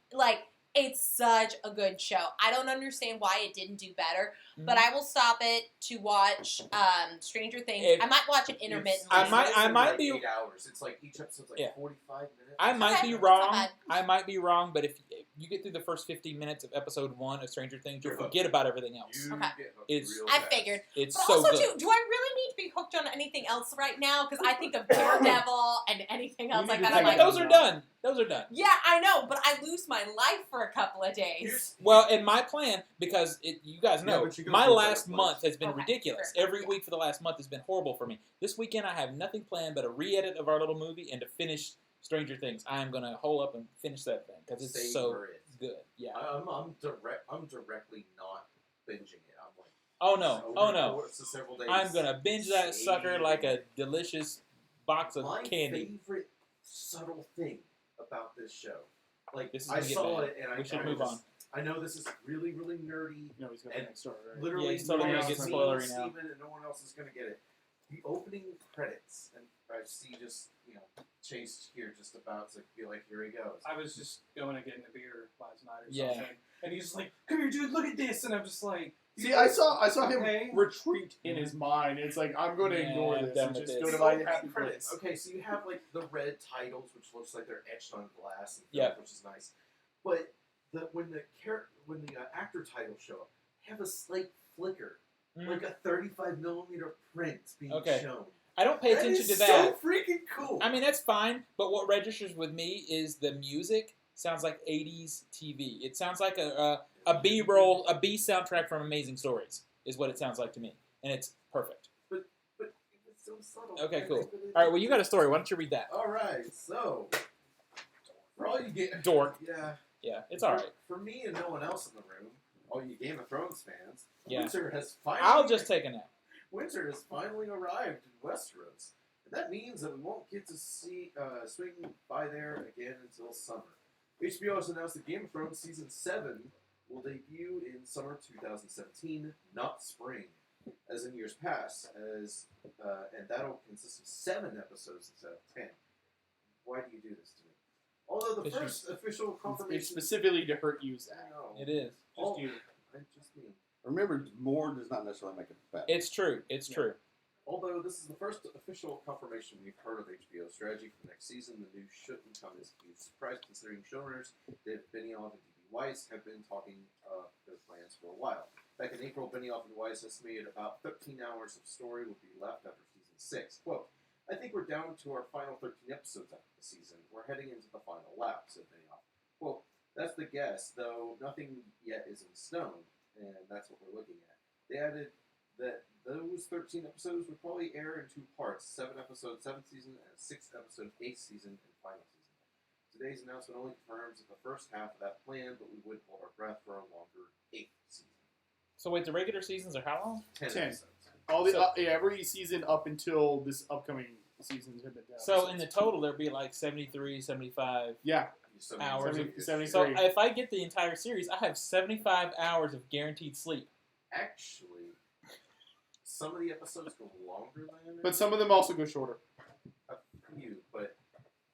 it's such a good show. I don't understand why it didn't do better, but I will stop it to watch Stranger Things. If- I might watch it intermittently. I might It's be- 8 hours. It's like each episode's like Yeah. 45 minutes. I might Okay, be that's not wrong. bad. I might be wrong, but if you get through the first 15 minutes of episode 1 of Stranger Things, you'll You're hooked. forget about everything else. You Okay. get hooked It's- real I fast. figured. It's But so also, good. too, do I really need to be hooked on anything else right now because I think of Daredevil and anything else You like need that. to I'm take like, those are done. Those are done. yeah, I know, but I lose my life for a couple of days. Well, in my plan, because you guys Yeah, know, but you go my to a last better month place. has been Okay, ridiculous. fair, Every yeah. week for the last month has been horrible for me. This weekend, I have nothing planned but a re-edit of our little movie and to finish Stranger Things. I am going to hole up and finish that thing because it's so Savor it. good. Yeah. I'm directly not binging it. I'm like, Oh, no. over Oh, the no. course of several days, I'm going to binge that sucker like a delicious box of My candy. favorite subtle thing about this show, like This is I gonna get saw bad. it and We should move on. I know this is really, really nerdy. No, he's got And the next story, right? Literally, Yeah, he's totally no gonna one get else- spoilery now. Steven and no one else is gonna get it. The opening credits, and I see just Chase here just about to be like, here he goes. I was just going to get a beer last night or Yeah. something, and he's just like, "Come here, dude, look at this," and I'm just like, See, I saw him Okay. retreat in his mind. It's like, I'm going to Yeah, ignore I'm this done and with just this. go to The my opening happy credits. place. Okay, so you have like the red titles, which looks like they're etched on glass, and Yep. which is nice. But when the actor titles show up, they have a slight flicker, like a 35mm print being Okay. shown. I don't pay That attention is to that. so freaking cool. I mean, that's fine, but what registers with me is the music sounds like 80s TV. It sounds like a B-roll, a B soundtrack from Amazing Stories is what it sounds like to me, and it's perfect. But it's so subtle. Okay, I cool. think that it- All right, well, you got a story. Why don't you read that? All right, so for all you get Dork. yeah, Yeah, it's all right. For me and no one else in the room, all you Game of Thrones fans, Yeah. winter has finally. I'll just take a nap. Winter has finally arrived in Westeros, and that means that we won't get to see swing by there again until summer. HBO has announced that Game of Thrones season 7 will debut in summer 2017, not spring, as in years past, and that'll consist of 7 episodes instead of 10. Why do you do this to me? Although the Because you- first official It's confirmation, specifically to hurt you, Zach. no, It is. all- just you. just me. Remember, more does not necessarily make it better. It's true. It's true. Although this is the first official confirmation we've heard of HBO's strategy for next season, the news shouldn't come as a huge surprise considering showrunners Dave Benioff and D.B. Weiss have been talking their plans for a while. Back in April, Benioff and Weiss estimated about 13 hours of story would be left after season 6. Quote, I think we're down to our final 13 episodes after the season. We're heading into the final lap, said Benioff. Quote, that's the guess, though nothing yet is in stone, and that's what we're looking at. They added that those 13 episodes would probably air in 2 parts, 7 episode 7th season and 6 episode 8th season and final season. Today's announcement only confirms the first half of that plan, but we would hold our breath for a longer 8th season. So wait, the regular seasons are how long? 10 10. episodes. All the So- every season up until this upcoming seasons have been done. So in the total, there'd be like 73, 75. yeah, So Hours. 70. So if I get the entire series, I have 75 hours of guaranteed sleep. Actually, some of the episodes go longer than but some of them also go shorter. a few, but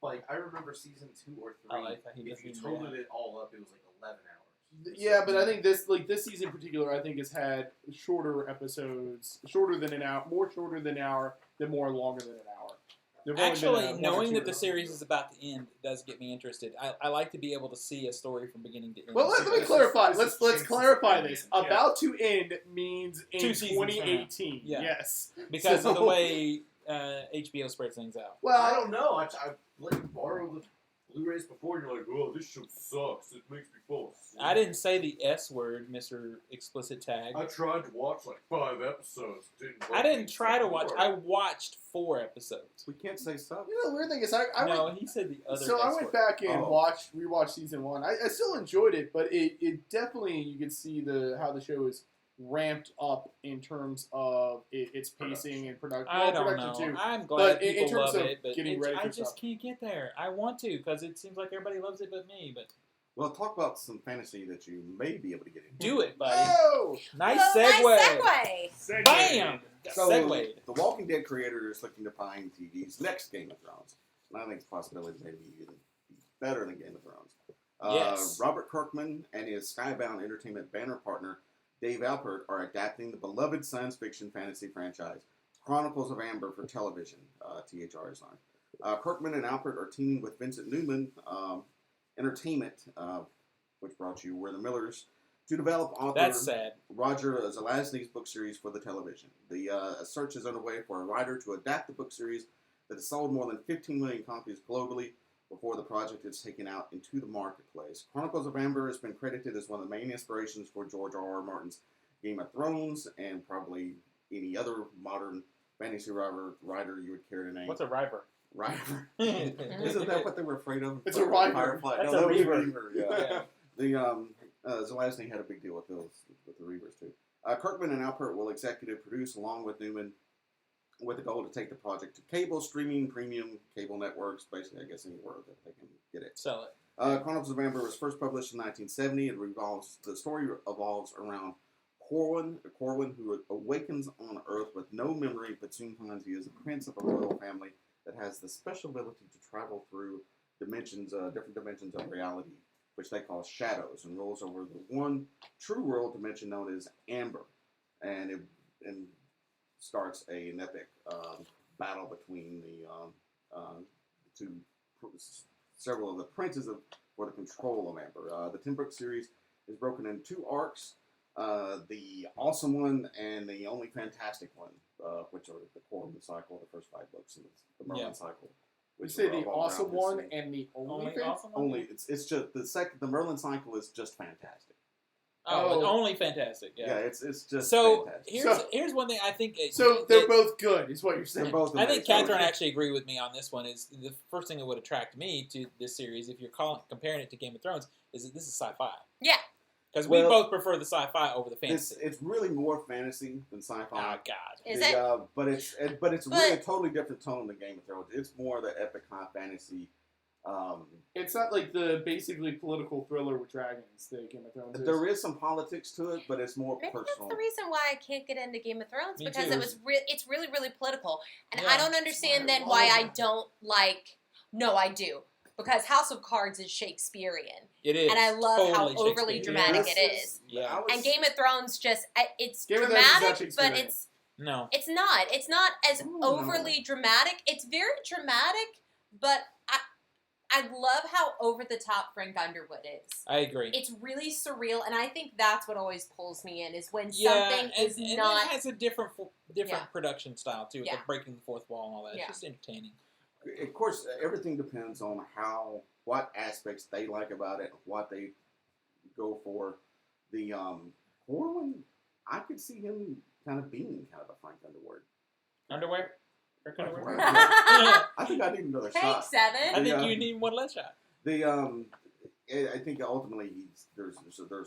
like I remember season 2 or 3. I like that he if doesn't you even totaled react. it all up, it was like 11 hours. Yeah, but I think this season in particular, I think has had shorter episodes, shorter than an hour, more shorter than an hour, than more longer than an hour. There've only been, Actually, one or knowing two that the episodes. series is about to end does get me interested. I like to be able to see a story from beginning to end. Well, let me This clarify. is Let's Chase's clarify opinion. this. Yeah. About to end means in 2 seasons from now. 2018. Yeah. Yes. because of the So- way HBO spreads things out. Well, I don't know. I like borrowed the Blu-rays before, and you're like, oh, this show sucks. It makes me fall asleep. I didn't say the S word, Mr. Explicit Tag. I tried to watch like 5 episodes. I didn't try to watch. I watched 4 episodes. We can't say stuff. You know, the weird thing is, I No, went. he said the other. So I S went word. back and Oh. rewatched season 1. I still enjoyed it, but it definitely, you can see how the show is ramped up in terms of its pacing and production. I don't production know. too. I'm glad But in people terms love of it, but getting ready I for just stuff. can't get there. I want to because it seems like everybody loves it but me. But Well, talk about some fantasy that you may be able to get into. do it, buddy. Oh! Nice Well, segue. Nice segue. Bam. So, Segued. The Walking Dead creator is looking to find TV's next Game of Thrones. And I think it's a possibility maybe even be better than Game of Thrones. Yes. Robert Kirkman and his Skybound Entertainment banner partner, Dave Alpert, are adapting the beloved science fiction fantasy franchise, Chronicles of Amber, for television. THR is on. Kirkman and Alpert are teaming with Vincent Newman Entertainment, which brought you We're the Millers, To develop author That's sad. Roger Zelazny's book series for the television. The search is underway for a writer to adapt the book series that has sold more than 15 million copies globally before the project is taken out into the marketplace. Chronicles of Amber has been credited as one of the main inspirations for George R.R. Martin's Game of Thrones and probably any other modern fantasy writer you would care to name. What's a river? River. Isn't that what they were afraid of? It's a river. Firefly. That's No, a that was reaver. Reaver. Yeah. The Zelazny had a big deal with the Reavers too. Kirkman and Alpert will executive produce along with Newman, with the goal to take the project to cable, streaming, premium cable networks, basically, I guess anywhere that they can get it. Sell it. Chronicles of Amber was first published in 1970. The story evolves around Corwin, who awakens on Earth with no memory, but soon finds he is a prince of a royal family that has the special ability to travel through dimensions, different dimensions of reality, which they call shadows, and rules over the one true world dimension known as Amber, and it starts an epic battle between several of the princes for the control of Amber. The 10-book series is broken into 2 arcs, the awesome one and the only fantastic one, which are the Corwin cycle, the first 5 books, and the Merlin cycle. You say the awesome one and the only thing? awesome one? Only it's just the Merlin cycle is just fantastic. Oh, only fantastic. Yeah, Yeah. it's just So fantastic. here's one thing I think. So they're both good, is what you're saying. They're both I think amazing. Catherine actually agreed with me on this one. Is the first thing that would attract me to this series, if you're comparing it to Game of Thrones, is that this is sci-fi. Yeah. Because we Well, both prefer the sci-fi over the It's fantasy. it's really more fantasy than sci-fi. Oh God. Is it? But it's really a totally different tone than Game of Thrones. It's more the epic high fantasy. It's not like the basically political thriller with dragons that Game of Thrones is. There is some politics to it, but it's more Maybe personal. that's the reason why I can't get into Game of Thrones, Me because too. it was it's really, really political. And Yeah. I don't understand then why I don't like... No, I do. Because House of Cards is Shakespearean. It is. And I love totally how overly Shakespearean. dramatic it is. Yeah. And Game of Thrones just... It's Game of Thrones is not dramatic, but Shakespearean. it's... It's not. It's not as overly dramatic. It's very dramatic, but I love how over the top Frank Underwood is. I agree. It's really surreal, and I think that's what always pulls me in, is when Yeah, something is and not... it has a different Yeah. production style too, with Yeah. the breaking the fourth wall and all that. Yeah. It's just entertaining. Of course, everything depends on what aspects they like about it, what they go for. The Corwin, I could see him kind of being kind of a Frank Underwood. Underwear? Frank Underwear? I think I need another shot. Thanks, Evan. I think Yeah. you need one less shot. I think ultimately there's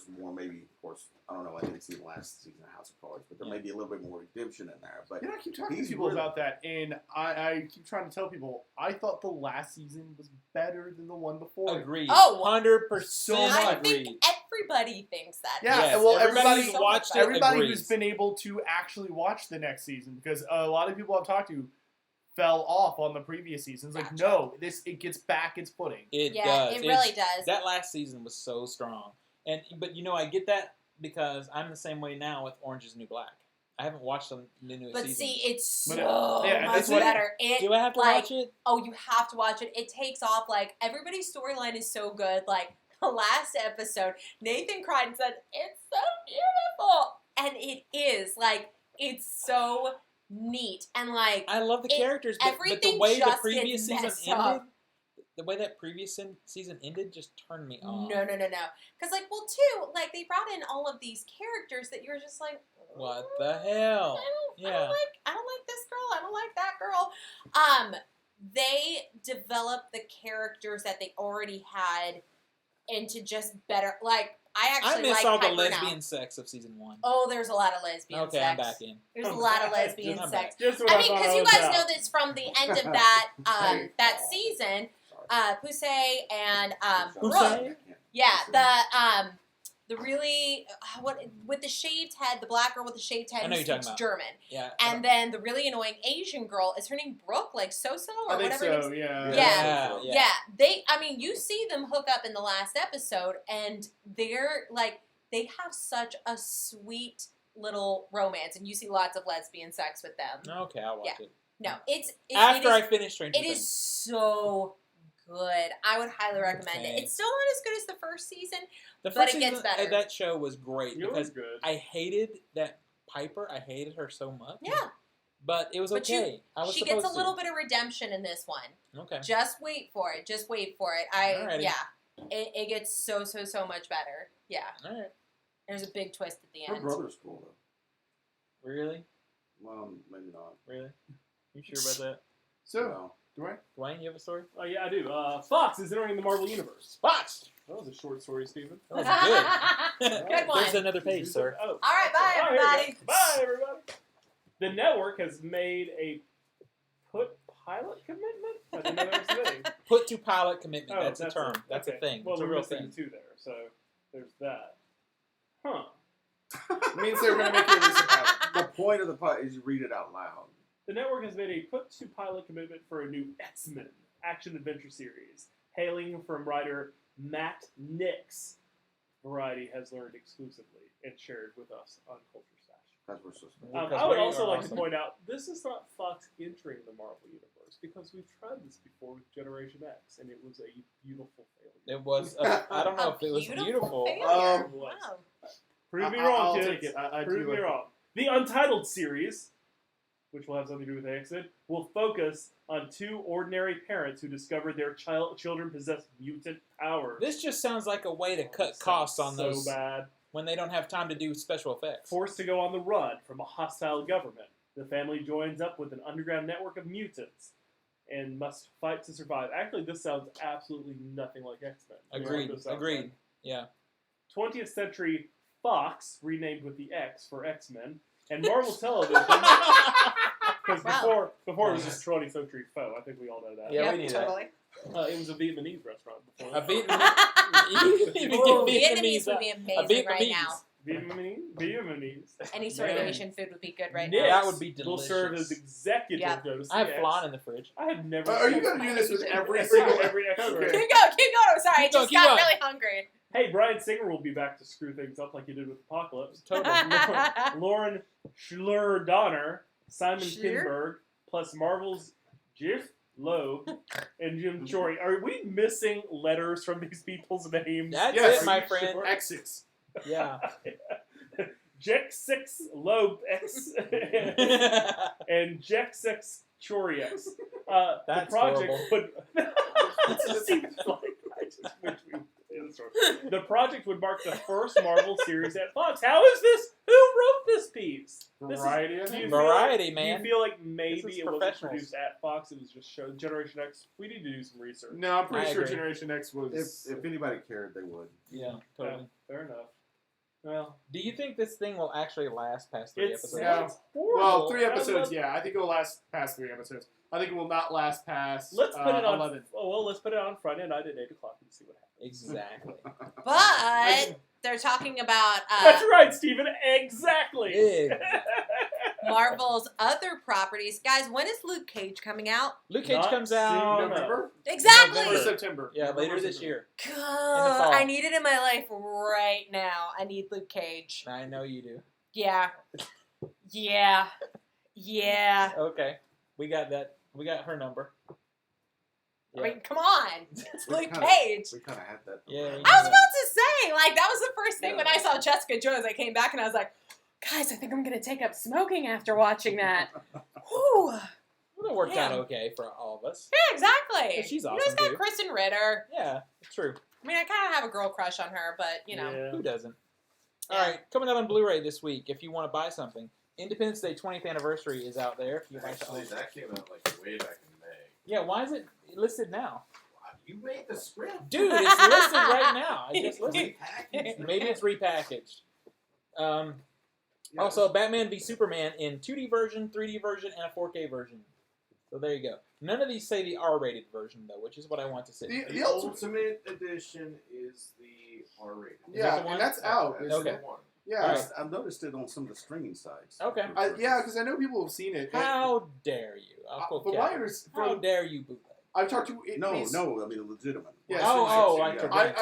more, maybe, of course, I don't know, I didn't see the last season of House of Cards, but there may be a little bit more redemption in there. But I keep talking to he's people really- about that, and I keep trying to tell people, I thought the last season was better than the one before. Agreed. Oh, 100% so I agreed. think everybody thinks that. Yeah, Yes, well, everybody everybody who's watched it Everybody agrees. who's been able to actually watch the next season, because a lot of people I've talked to fell off on the previous seasons. Like, Gotcha. no, it gets back its footing. It Yeah, does. it really does. That last season was so strong. But I get that because I'm the same way now with Orange is the New Black. I haven't watched the newest But season. see, it's But so yeah, and much that's what- better. Do I have to like, watch it? Oh, you have to watch it. It takes off, like, everybody's storyline is so good. Like, the last episode, Nathan cried and said, "It's so beautiful." And it is. Like, it's so neat. And, like, I love the characters, but the everything way the just previous gets season messed ended, up. the way that previous season ended just turned me off. No. Because, like, well, too, like, they brought in all of these characters that you're just like, What the hell? I Yeah. don't like this girl. I don't like that girl. They developed the characters that they already had into just better. Like, I I actually miss like all the Piper lesbian now. sex of season 1. Oh, there's a lot of lesbian Okay, sex. I'm back in. There's a lot of lesbian I'm sex. Just what I mean, thought because you was guys out. know this from the end of that that season. Pusey and Pusey? Brooke. Yeah, the really with the shaved head, the black girl with the shaved head I know who you're talking speaks about. German, Yeah. and then the really annoying Asian girl, is her name Brooke, like Soso or I think whatever? her so, name's- yeah. Yeah. I mean, you see them hook up in the last episode, and they're like, they have such a sweet little romance, and you see lots of lesbian sex with them. Okay, I'll watch it. No, After I it is, finish Stranger it Things. is so good. I would highly recommend it. Okay. It's still not as good as the first season. The But first it gets season better. of that show was great It was because good. I hated that Piper. I hated her so much. Yeah. But it was But okay. I was She supposed gets a little to. bit of redemption in this one. Okay. Just wait for it. Alrighty. Yeah. It gets so much better. Yeah. All right. There's a big twist at the Her end. brother's cool though. Really? Well, maybe not. Really? You sure about that? So, No. Dwayne? Dwayne, you have a story? Oh, yeah, I do. Fox is entering the Marvel Universe. Fox! That was a short story, Steven. That was good. Good one. There's another page, sir. Oh. All right, bye, Oh, here we go. everybody. Bye, everybody. The network has made a put pilot commitment? I didn't know that was a thing. Put to pilot commitment. Oh, That's a term. That's okay. a thing. Well, It's a we're real missing thing. the two there, so there's that. Huh. It means they're going to make you release a pilot. The point of the pod is you read it out loud. The network has made a put-to-pilot commitment for a new X-Men action-adventure series, hailing from writer Matt Nix. Variety has learned exclusively and shared with us on CultureSmash. That's what we're supposed to do. Because I would we also are like awesome. to point out, this is not Fox entering the Marvel Universe, because we've tried this before with Generation X, and it was a beautiful failure. It was, I don't know if it was beautiful. failure. It was. Wow. Prove me I'll wrong, kids. take it. I Prove do me like wrong. The Untitled series, which will have something to do with X-Men, will focus on two ordinary parents who discover their children possess mutant powers. This just sounds like a way to cut costs on so those bad. when they don't have time to do special effects. Forced to go on the run from a hostile government, the family joins up with an underground network of mutants and must fight to survive. Actually, this sounds absolutely nothing like X-Men. You know what Agreed. this sounds Agreed. like? Yeah. 20th Century Fox, renamed with the X for X-Men, and Marvel Television, because Wow. before it was just 20th Century Foe. I think we all know that. Yeah, Yep, we knew that. totally. It was a Vietnamese restaurant before. A Vietnamese. You can even Ooh, get Vietnamese would be amazing right now. Vietnamese. Any sort of Man. Asian food would be good right Nick now. That would be will serve as delicious. executive. Yeah. Notice I have the X. flan in the fridge. I have never. Are you seen- going to do this with every every single every extra? Okay. Keep going. Sorry, I Keep going, just keep got going. really hungry. Hey, Bryan Singer will be back to screw things up like he did with Apocalypse. Totally. Lauren Schler Donner, Simon Schler? Kinberg, plus Marvel's Jeff Loeb and Jim Shorey. Are we missing letters from these people's names? That's Yes. it, my Are you friend. sure? X's. Yeah. Jack 6 Loeb X and Jack 6 Chori X. The That's project horrible. would. It seems like I just wish we would say this wrong. The project would mark the first Marvel series at Fox. How is this? Who wrote this piece? This is- Variety, I do you think. feel Variety, like, man. Do you feel like This maybe is it wasn't professionals. produced at Fox? It was just shown Generation X. We need to do some research. No, I'm pretty I sure agree. Generation X was. If anybody cared, they would. Yeah, totally. Fair enough. Well, Do you think this thing will actually last past 3 it's, episodes? Yeah. it's horrible. Well, 3 I episodes, love- yeah. I think it will last past 3 episodes. I think it will not last past Let's put it on. 11. Oh, well, let's put it on Friday night at 8 o'clock and see what happens. Exactly. But they're talking about That's right, Steven. Exactly. Exactly. Marvel's other properties. Guys, when is Luke Cage coming out? Luke Cage Not comes soon out. enough. November? Exactly. November, September. Yeah, November, later this September. year. God, I need it in my life right now. I need Luke Cage. I know you do. Yeah. Okay, we got that. We got her number. I mean, come on. It's We Luke kinda- Cage. We kind of had that. Yeah, already. we I was about to say, like, that was the first thing Yeah. when I saw Jessica Jones. I came back and I was like, guys, I think I'm going to take up smoking after watching that. Whew. Well, it worked out Yeah. okay for all of us. Yeah, exactly. Yeah, she's You know, awesome, it's got too. Kristen Ritter. Yeah, it's true. I mean, I kind of have a girl crush on her, but, you know. Yeah. Who doesn't? Yeah. All right, coming out on Blu-ray this week. If you want to buy something, Independence Day 20th anniversary is out there. If you like to Actually, own it. that came out like way back in May. Yeah, why is it listed now? You made the script. Dude, it's listed right now. I just listed. Repackaged. Maybe it's repackaged. Yeah. Also, Batman v Superman in 2D version, 3D version, and a 4K version. So there you go. None of these say the R-rated version though, which is what I want to see. The The ultimate. Ultimate Edition is the R-rated. Yeah, the one? and that's out. That's Okay. the one. Yeah. All right. I've noticed it on some of the streaming sites. Okay. Yeah, because I know people have seen it. How dare you? I'll quote But Kevin. my How dare you bootleg? I've talked to No, at least- no, I mean legitimate. Yes, Oh, yes, like yeah. to I, rent.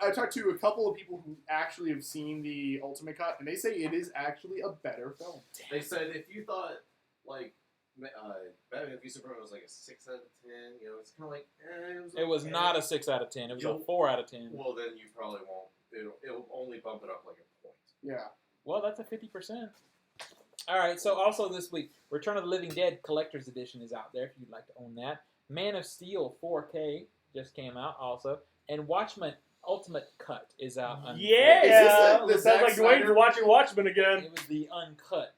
I've talked to a couple of people who actually have seen the Ultimate Cut, and they say it is actually a better film. They said if you thought like Batman v Superman was like a 6 out of 10. You know, it's kind of like It was okay. not a 6 out of 10. It was a 4 out of 10. Well, then you probably won't. It'll only bump it up like a point. Yeah. Well, that's a 50%. All right, so also this week, Return of the Living Dead Collector's Edition is out there if you'd like to own that. Man of Steel 4K just came out also. And Watchmen Ultimate Cut is out. Yeah! Is this It sounds like Dwayne's watching Watchmen again. It was the uncut.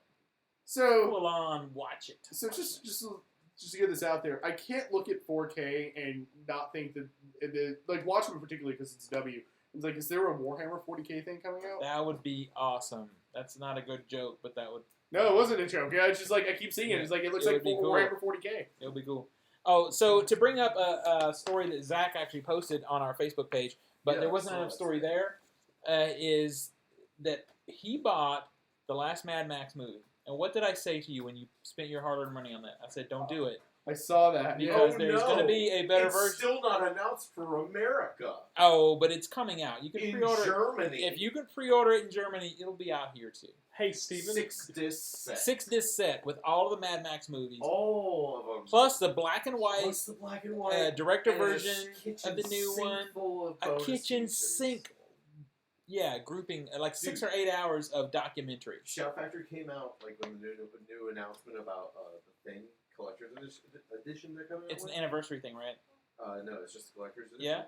So Full on watch it. So just to get this out there, I can't look at 4K and not think that like Watchmen particularly because it's W. It's like, is there a Warhammer 40K thing coming out? That would be awesome. That's not a good joke, but that would. No, it wasn't a joke. Yeah, it's just like I keep seeing it. It's like it looks It like would be cool. Warhammer 40K. It would be cool. Oh, so to bring up a story that Zach actually posted on our Facebook page, but Yeah, there wasn't I saw enough that. story there, is that he bought the last Mad Max movie. And what did I say to you when you spent your hard-earned money on that? I said, don't do it. I saw that. Yeah. Because Oh, there's no. going to be a better It's version. still not announced for America. Oh, but it's coming out. You can In pre-order Germany. it. If you can pre-order it in Germany, it'll be out here too. Hey, Steven. 6-disc set. 6-disc set with all of the Mad Max movies. All of them. Plus the black and white Plus the black and white. director and a version kitchen of the new sink one. full of A bonus kitchen features. sink. Yeah, grouping like 6 Dude. or 8 hours of documentary. Shout Factory came out like when the new announcement about the Thing Collector's Edition they're coming out It's an with. anniversary thing, right? No, it's just the Collector's Edition. Yeah.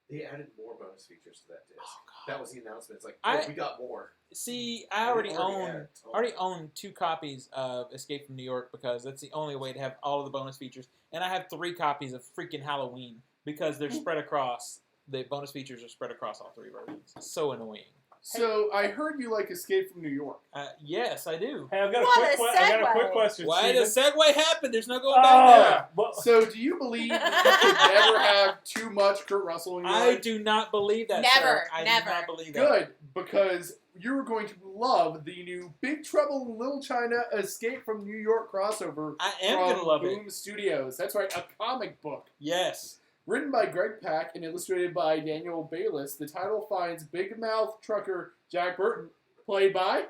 They added more bonus features to that disc. Oh, God. That was the announcement. It's like, I- we got more. See, I already own added a ton. I already own 2 copies of Escape from New York because that's the only way to have all of the bonus features. And I have 3 copies of freaking Halloween because they're spread across. The bonus features are spread across all 3 versions. It's so annoying. So I heard you like Escape from New York. Yes, I do. Hey, I've got What a quick segue. question, Why Steven. does segue happen? There's no going back there. Well, So do you believe that you could never have too much Kurt Russell in your I life? do not believe that. Never, sir. I never. do not believe that. Good, because you're going to love the new Big Trouble in Little China Escape from New York crossover I am from going to love it. Boom Studios. That's right, a comic book. Yes. Written by Greg Pak and illustrated by Daniel Bayliss, the title finds Big Mouth trucker Jack Burton, played by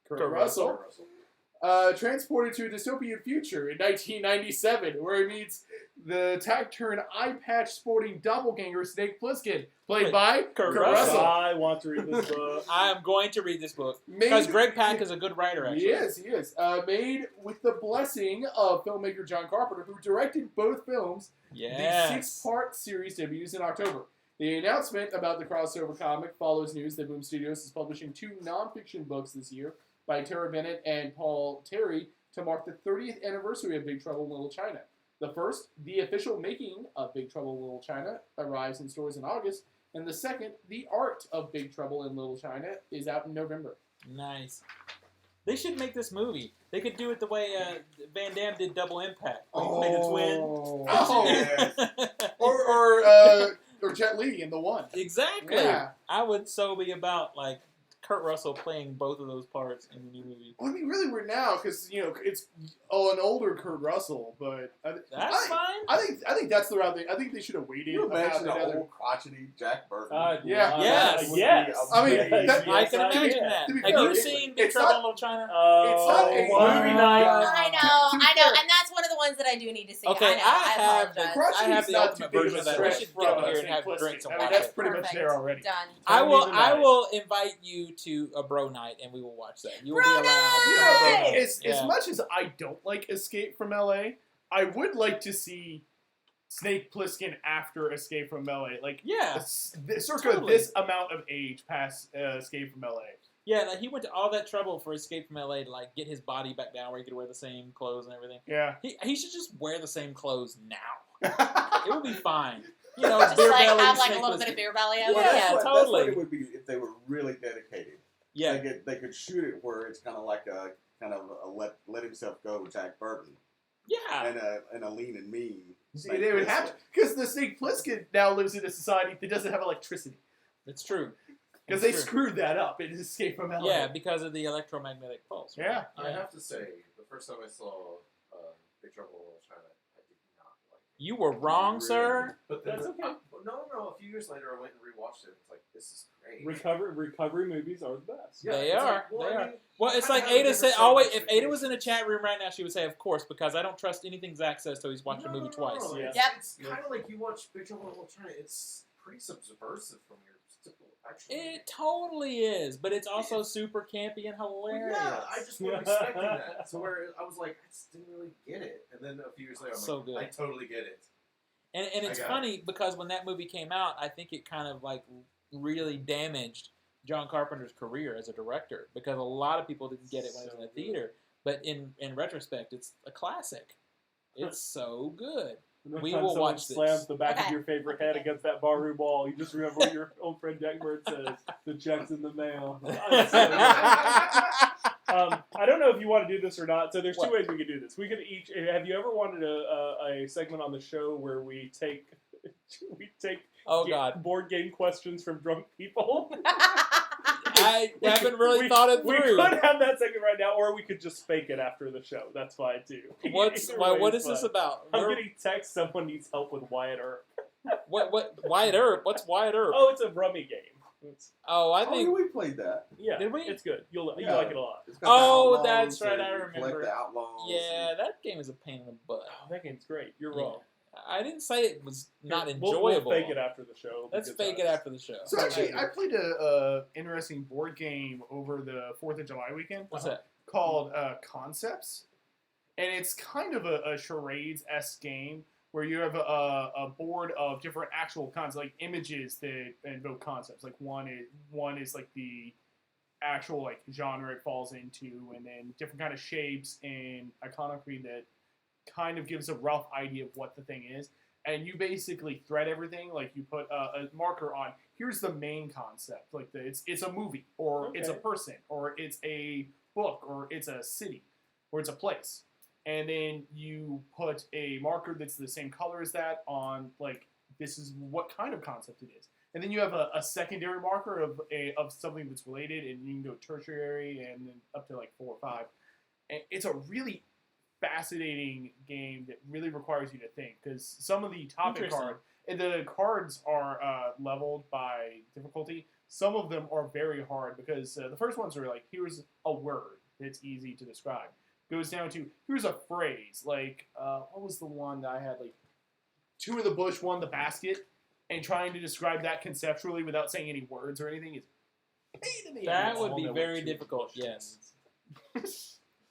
Kurt Russell, transported to a dystopian future in 1997, where he meets the tack-turn eye-patch sporting doppelganger Snake Plissken, played by Kurt Russell. I want to read this book. I am going to read this book Made- because Greg Pak is a good writer, actually. He is. Made with the blessing of filmmaker John Carpenter, who directed both films. Yes. The 6-part series debuts in October. The announcement about the crossover comic follows news that Boom Studios is publishing 2 nonfiction books this year by Tara Bennett and Paul Terry to mark the 30th anniversary of Big Trouble in Little China. The first, The Official Making of Big Trouble in Little China, arrives in stores in August, and the second, The Art of Big Trouble in Little China, is out in November. Nice. They should make this movie. They could do it the way Van Damme did Double Impact. Where he played a twin. Or Jet Li in The One. Exactly. Yeah. I would so be about like Kurt Russell playing both of those parts in the new movie. Well, I mean, really weird now because it's an older Kurt Russell, but That's fine. I think that's the route. I think they should have waited. Can you imagine about an another. old crotchety Jack Burton? Yeah. Yes. Yes. I mean, Yes, I can yes, imagine can. that. To be Have fair, you seen Big it's Trouble not- in Little China? It's not a movie night. I know, To be I know, fair- and that's one of the ones that I do need to see. Okay, I know, I have the apologize. Crotchety's I have the not ultimate too big version a of that. We stretch should get over from here and have Snake drinks and Plissken. I mean, watch that's it. pretty much Perfect. there already. Done. I Tell me will. the I night. will invite you to a bro night, and we will watch that. You will Bro be allowed. to night! have a bro night. As Yeah. much as I don't like Escape from LA, I would like to see Snake Plissken after Escape from LA. Like, Yeah. circa Totally. this amount of age past Escape from LA. Yeah, like he went to all that trouble for Escape from LA to like get his body back down where he could wear the same clothes and everything. Yeah. He should just wear the same clothes now. It will be fine. You know, Just beer like belly, have like a Snake little Plissken. bit of beer belly. Yeah, over it. That's what totally. it would be if they were really dedicated. Yeah, They could shoot it where it's kind of like a let himself go Jack Burton yeah. and a lean and mean. See, Snake they would have Plissken. to, because the Snake Plissken now lives in a society that doesn't have electricity. It's true. Because It's they true. screwed that up in Escape from LA. Yeah, because of the electromagnetic pulse. right? Yeah. I have to say, the first time I saw Big Trouble in Little China, I did not like it. You were wrong, Really. sir. But then, That's okay. No. A few years later, I went and rewatched it. It's like, this is great. Recovery movies are the best. Yeah, They it's are. like, well, They I are. mean, Well, it's kinda like have a Ada said. different set of Always, if Ada was in a expectations. chat room right now, she would say, "Of course," because I don't trust anything Zach says till he's watched a movie twice. No. Yeah. It's kind of like you watch Big Trouble in Little China. It's pretty subversive from your typical action. It totally is, but it's also super campy and Well, hilarious. yeah, I just wasn't expecting that. So where I was like, I just didn't really get it. And then a few years later, I'm So like, good. I totally get it. And it's I got funny because when that movie came out, I think it kind of like really damaged John Carpenter's career as a director because a lot of people didn't get it when it was in the theater. But in retrospect, it's a classic. It's so good. Next We time will someone watch this. slams the back Okay. of your favorite head against that barroom wall, you just remember what your old friend Jack Bird says, the check's in the mail. I don't know if you want to do this or not. So there's two What? ways we could do this. We could each. Have you ever wanted a segment on the show where we take Oh God, board game questions from drunk people? I haven't really thought it We through. could have that segment right now, or we could just fake it after the show. That's fine too. What Either is way this fine. about? I'm getting text. Someone needs help with Wyatt Earp. What Wyatt Earp? What's Wyatt Earp? Oh, it's a rummy game. I Oh, think. we played that. Yeah, Did we? It's good. You'll Yeah. like it a lot. It's got the Oh, outlaws that's right, and I you remember. Collect the outlaws. Yeah, that game is a pain in the butt. Oh, that game's great. You're Yeah. wrong. I didn't say it was not Here, enjoyable. We'll fake it after the show. It'll be Let's good fake it times. after the show. So actually, I played a interesting board game over the 4th of July weekend What's that? called Concepts, and it's kind of a charades-esque game where you have a board of different actual concepts, like images that invoke concepts. Like one is like the actual like genre it falls into, and then different kind of shapes and iconography that kind of gives a rough idea of what the thing is. And you basically thread everything. Like you put a marker on. Here's the main concept. Like it's a movie, or it's a Okay. person, or it's a book, or it's a city, or it's a place. And then you put a marker that's the same color as that on, like, this is what kind of concept it is. And then you have a secondary marker of something that's related, and you can go tertiary and then up to like 4 or 5. And it's a really fascinating game that really requires you to think, because some of the topic Interesting. the cards are leveled by difficulty. Some of them are very hard because the first ones are like, here's a word that's easy to describe. Goes down to, here's a phrase, like, what was the one that I had, like, 2 in the bush, 1 in the basket, and trying to describe that conceptually without saying any words or anything is pain in the That ass. would be I'll know very what difficult, two yes.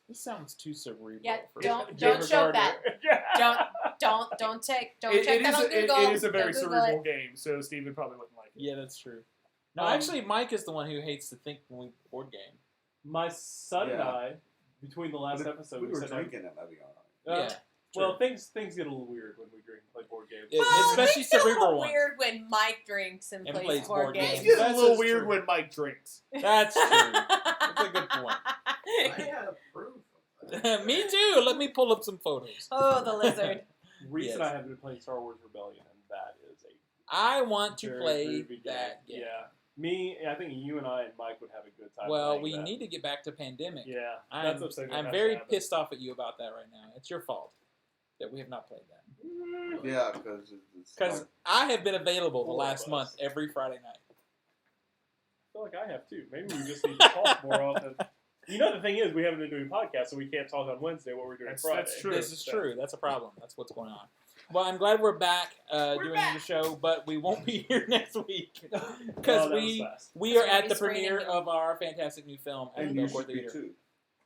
This sounds too cerebral. Yeah, for don't Jennifer show Gardner. that. Don't check that on Google. It is a very Don't Google cerebral it. game, so Steven probably wouldn't like it. Yeah, that's true. No, Um, actually, Mike is the one who hates to think when we board game. My son and Yeah. I, between the last episode, we were said, drinking that movie all Yeah. well, things get a little weird when we drink and play board games. Especially It's a little cerebral ones. weird when Mike drinks and, And plays plays board board games. It's games. getting a That's little just weird true. when Mike drinks. That's true. That's a good point. I have proof of that. Me too. Let me pull up some photos. Oh, the lizard. Reese Yes. and I have been playing Star Wars Rebellion, and that is a I want to very play groovy that game. Yeah. I think you and I and Mike would have a good time. Well, playing we that. need to get back to pandemic. Yeah, I'm, that's upsetting. I'm That very has to happen. pissed off at you about that right now. It's your fault that we have not played that. right. Yeah, because it's Because like, I have been available the All of last us. month every Friday night. I feel like I have too. Maybe we just need to talk more often. You know, the thing is, we haven't been doing podcasts, so we can't talk on Wednesday what we're doing That's- Friday. that's true. This is true. That's a problem. That's what's going on. Well, I'm glad we're back doing back. the show, but we won't be here next week Oh, because that was we fast. we are That's at the gonna be screening premiere it. of our fantastic new film at and the you Belcourt should be Theater. too.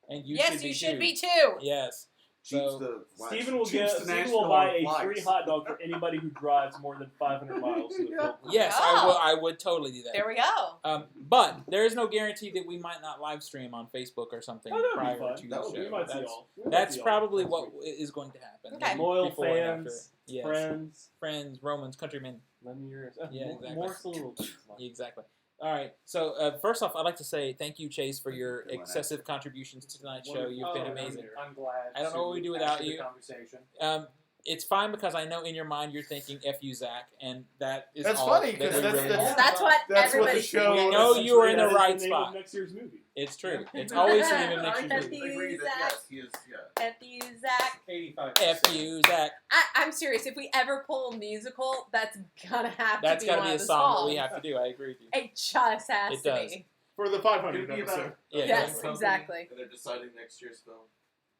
And you Yes, should be you should too. be too. Yes. Cheats So the Stephen will cheats the Stephen national will buy a flights. free hot dog for anybody who drives more than 500 miles to the film. yes, Oh. I would totally do that. There we go. But there is no guarantee that we might not live stream on Facebook or something Oh, that'd be prior fun. to That the would be show. We might see That's, y'all. We might that's see y'all probably next what week. is going to happen. Okay. Maybe Loyal before and after. fans, Yes. friends, Romans, countrymen. lend me your Yeah, exactly. more soliloquies. Exactly. All right. So first off, I'd like to say thank you, Chase, for your Good one, excessive contributions to tonight's show. You've been amazing. I'm glad. I don't know what to we'd do add without to the you. Conversation. it's fine because I know in your mind you're thinking "F you, Zach," and that is That's all funny, that 'cause we that's really the- want. That's what That's what the everybody's show- We thinking. know you were in the That is right the name of spot. next year's movie. It's true. It's always the name of next I year's F movie. you, agree that Zach. yes, he is. Yeah. F you, Zach. 85%. F you, Zach. I'm serious. If we ever pull a musical, that's gonna have That's to be got to one be of a the song that songs. we have to do. I agree with you. It just has It to does. be. For the Could 500 it be episode. about Yeah, Yes, company, exactly. And they're deciding next year's film.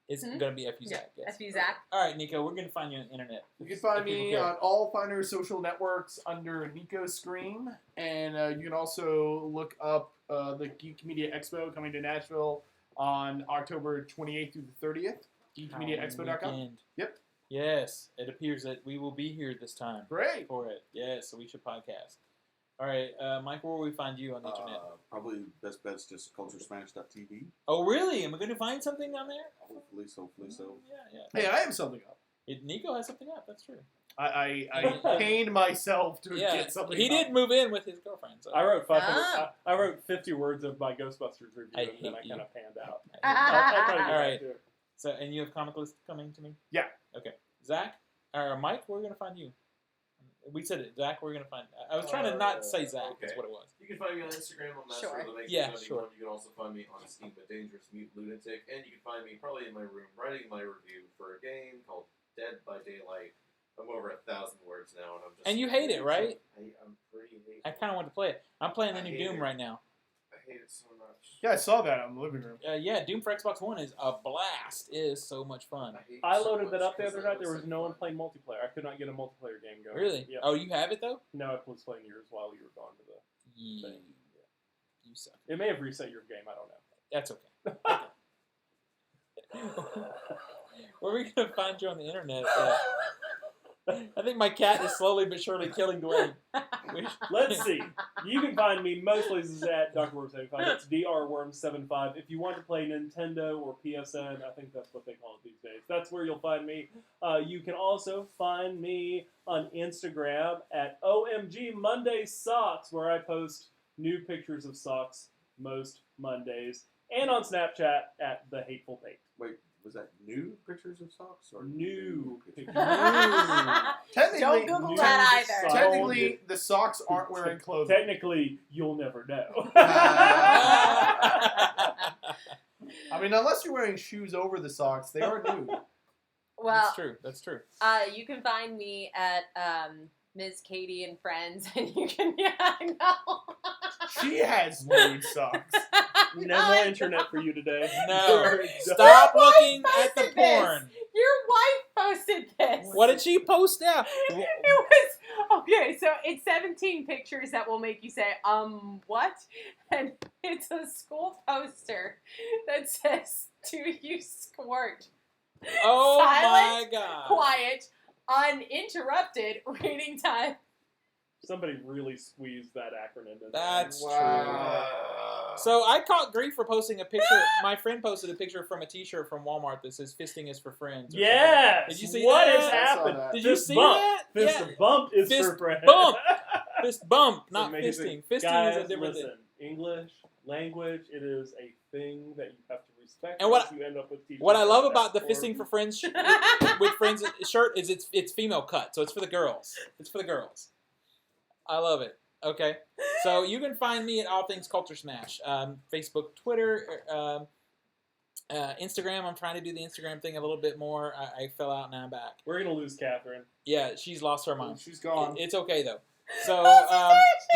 It's Hmm? going to be F you, Zach. Yes. F you, Zach. All right, Nico, we're going to find you on the internet. You can find If people me care. on all finer social networks under Nico Scream, and you can also look up the Geek Media Expo coming to Nashville on October 28th through the 30th. GeekMediaExpo.com. Weekend. Yep. Yes, it appears that we will be here this time Great. for it. Yes, so we should podcast. All right, Mike, where will we find you on the internet? Probably best bet's just CultureSmash.tv. Oh, really? Am I going to find something on there? Hopefully so. Yeah. Hey, I have something up. Nico has something up. That's true. I pained myself to Yeah, get something he up. did move in with his girlfriend. So. I wrote 500. Ah. I wrote 50 words of my Ghostbusters review, I and then I hate kind of panned out. Ah. I'll try to get All back right. to it. So, and you have comic list coming to me? Yeah. Okay. Zach, or Mike, where are we going to find you? We said it. Zach, where are we going to find I was trying to not say Zach. That's okay. what it was. You can find me on Instagram on Master Sure. of the Making Yeah, 71. sure. You can also find me on Steam, a Dangerous Mute Lunatic, and you can find me probably in my room writing my review for a game called Dead by Daylight. I'm over 1,000 words now, and I'm just. And you hate it, right? I'm pretty hateful. I kind of want to play it. I'm playing the I new hate Doom it. right now. I hate it so much. Yeah, I saw that in the living room. Yeah, Doom for Xbox One is a blast. It is so much fun. hate it I so loaded that much up the 'cause other it night. There looks was no like one playing multiplayer. I could not get a multiplayer game going. Really? Yep. Oh, you have it though? No, I was playing yours while you were gone to the Yeah. thing. You suck. It may have reset your game. I don't know. That's okay. Where are we gonna find you on the internet? I think my cat is slowly but surely killing Dwayne. Let's see. You can find me most places at drworm75. That's drworm75. If you want to play Nintendo or PSN, I think that's what they call it these days. That's where you'll find me. You can also find me on Instagram at OMG Monday Socks, where I post new pictures of socks most Mondays, and on Snapchat at The Hateful Pate. Wait, was that new pictures of socks or New pictures? Technically, Don't Google new that socks. either. technically, the socks aren't wearing clothing. Technically, you'll never know. I mean, unless you're wearing shoes over the socks, they are new. Well, That's true. That's true. you can find me at Ms. Katie and Friends, and you can I know. She has nude socks. No more internet for you today. No. You're done. Stop Your wife looking at the posted this. porn. Your wife posted this. What did she post now? It was okay. So it's 17 pictures that will make you say, what? And it's a school poster that says, "Do you squirt?" Oh Silent, my god. Quiet, uninterrupted reading time. Somebody really squeezed that acronym in there. That's Wow. true. So I caught grief for posting a picture. My friend posted a picture from a T-shirt from Walmart that says "Fisting is for friends." or Yes. something. Did you see What that? has I saw happened? that. Did you Fist see bump. that? Fist Yeah. bump is Fist for friends. bump. Fist bump, It's not amazing. fisting. Fisting Guys, is a different listen. thing. English language, it is a thing that you have to respect. And what- else you end up with teachers What I love like about the that. Fisting for Friends with Friends shirt is it's female cut, so it's for the girls. It's for the girls. I love it. Okay, so you can find me at All Things Culture Smash, Facebook, Twitter, Instagram. I'm trying to do the Instagram thing a little bit more. I fell out, now I'm back. We're gonna lose Catherine. Yeah, she's lost her mind. She's gone. It's okay though. So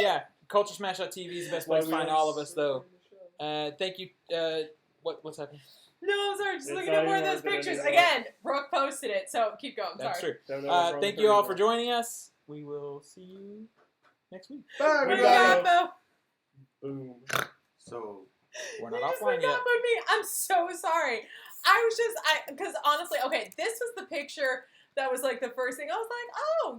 yeah, CultureSmash.tv is the best place to find all of us though. Thank you. What's happening? No, sorry, just It's looking not at more of even those worth it pictures. anymore. Again, Brooke posted it, so keep going. That's Sorry. true. Don't know what's wrong Thank with you her all for anymore. joining us. We will see you next week. Bye, What do you everybody. got, Bo? Boom. So We're You not just offline hung yet. up on me. I'm so sorry. I was just, because honestly, okay, this was the picture that was like the first thing. I was like, oh,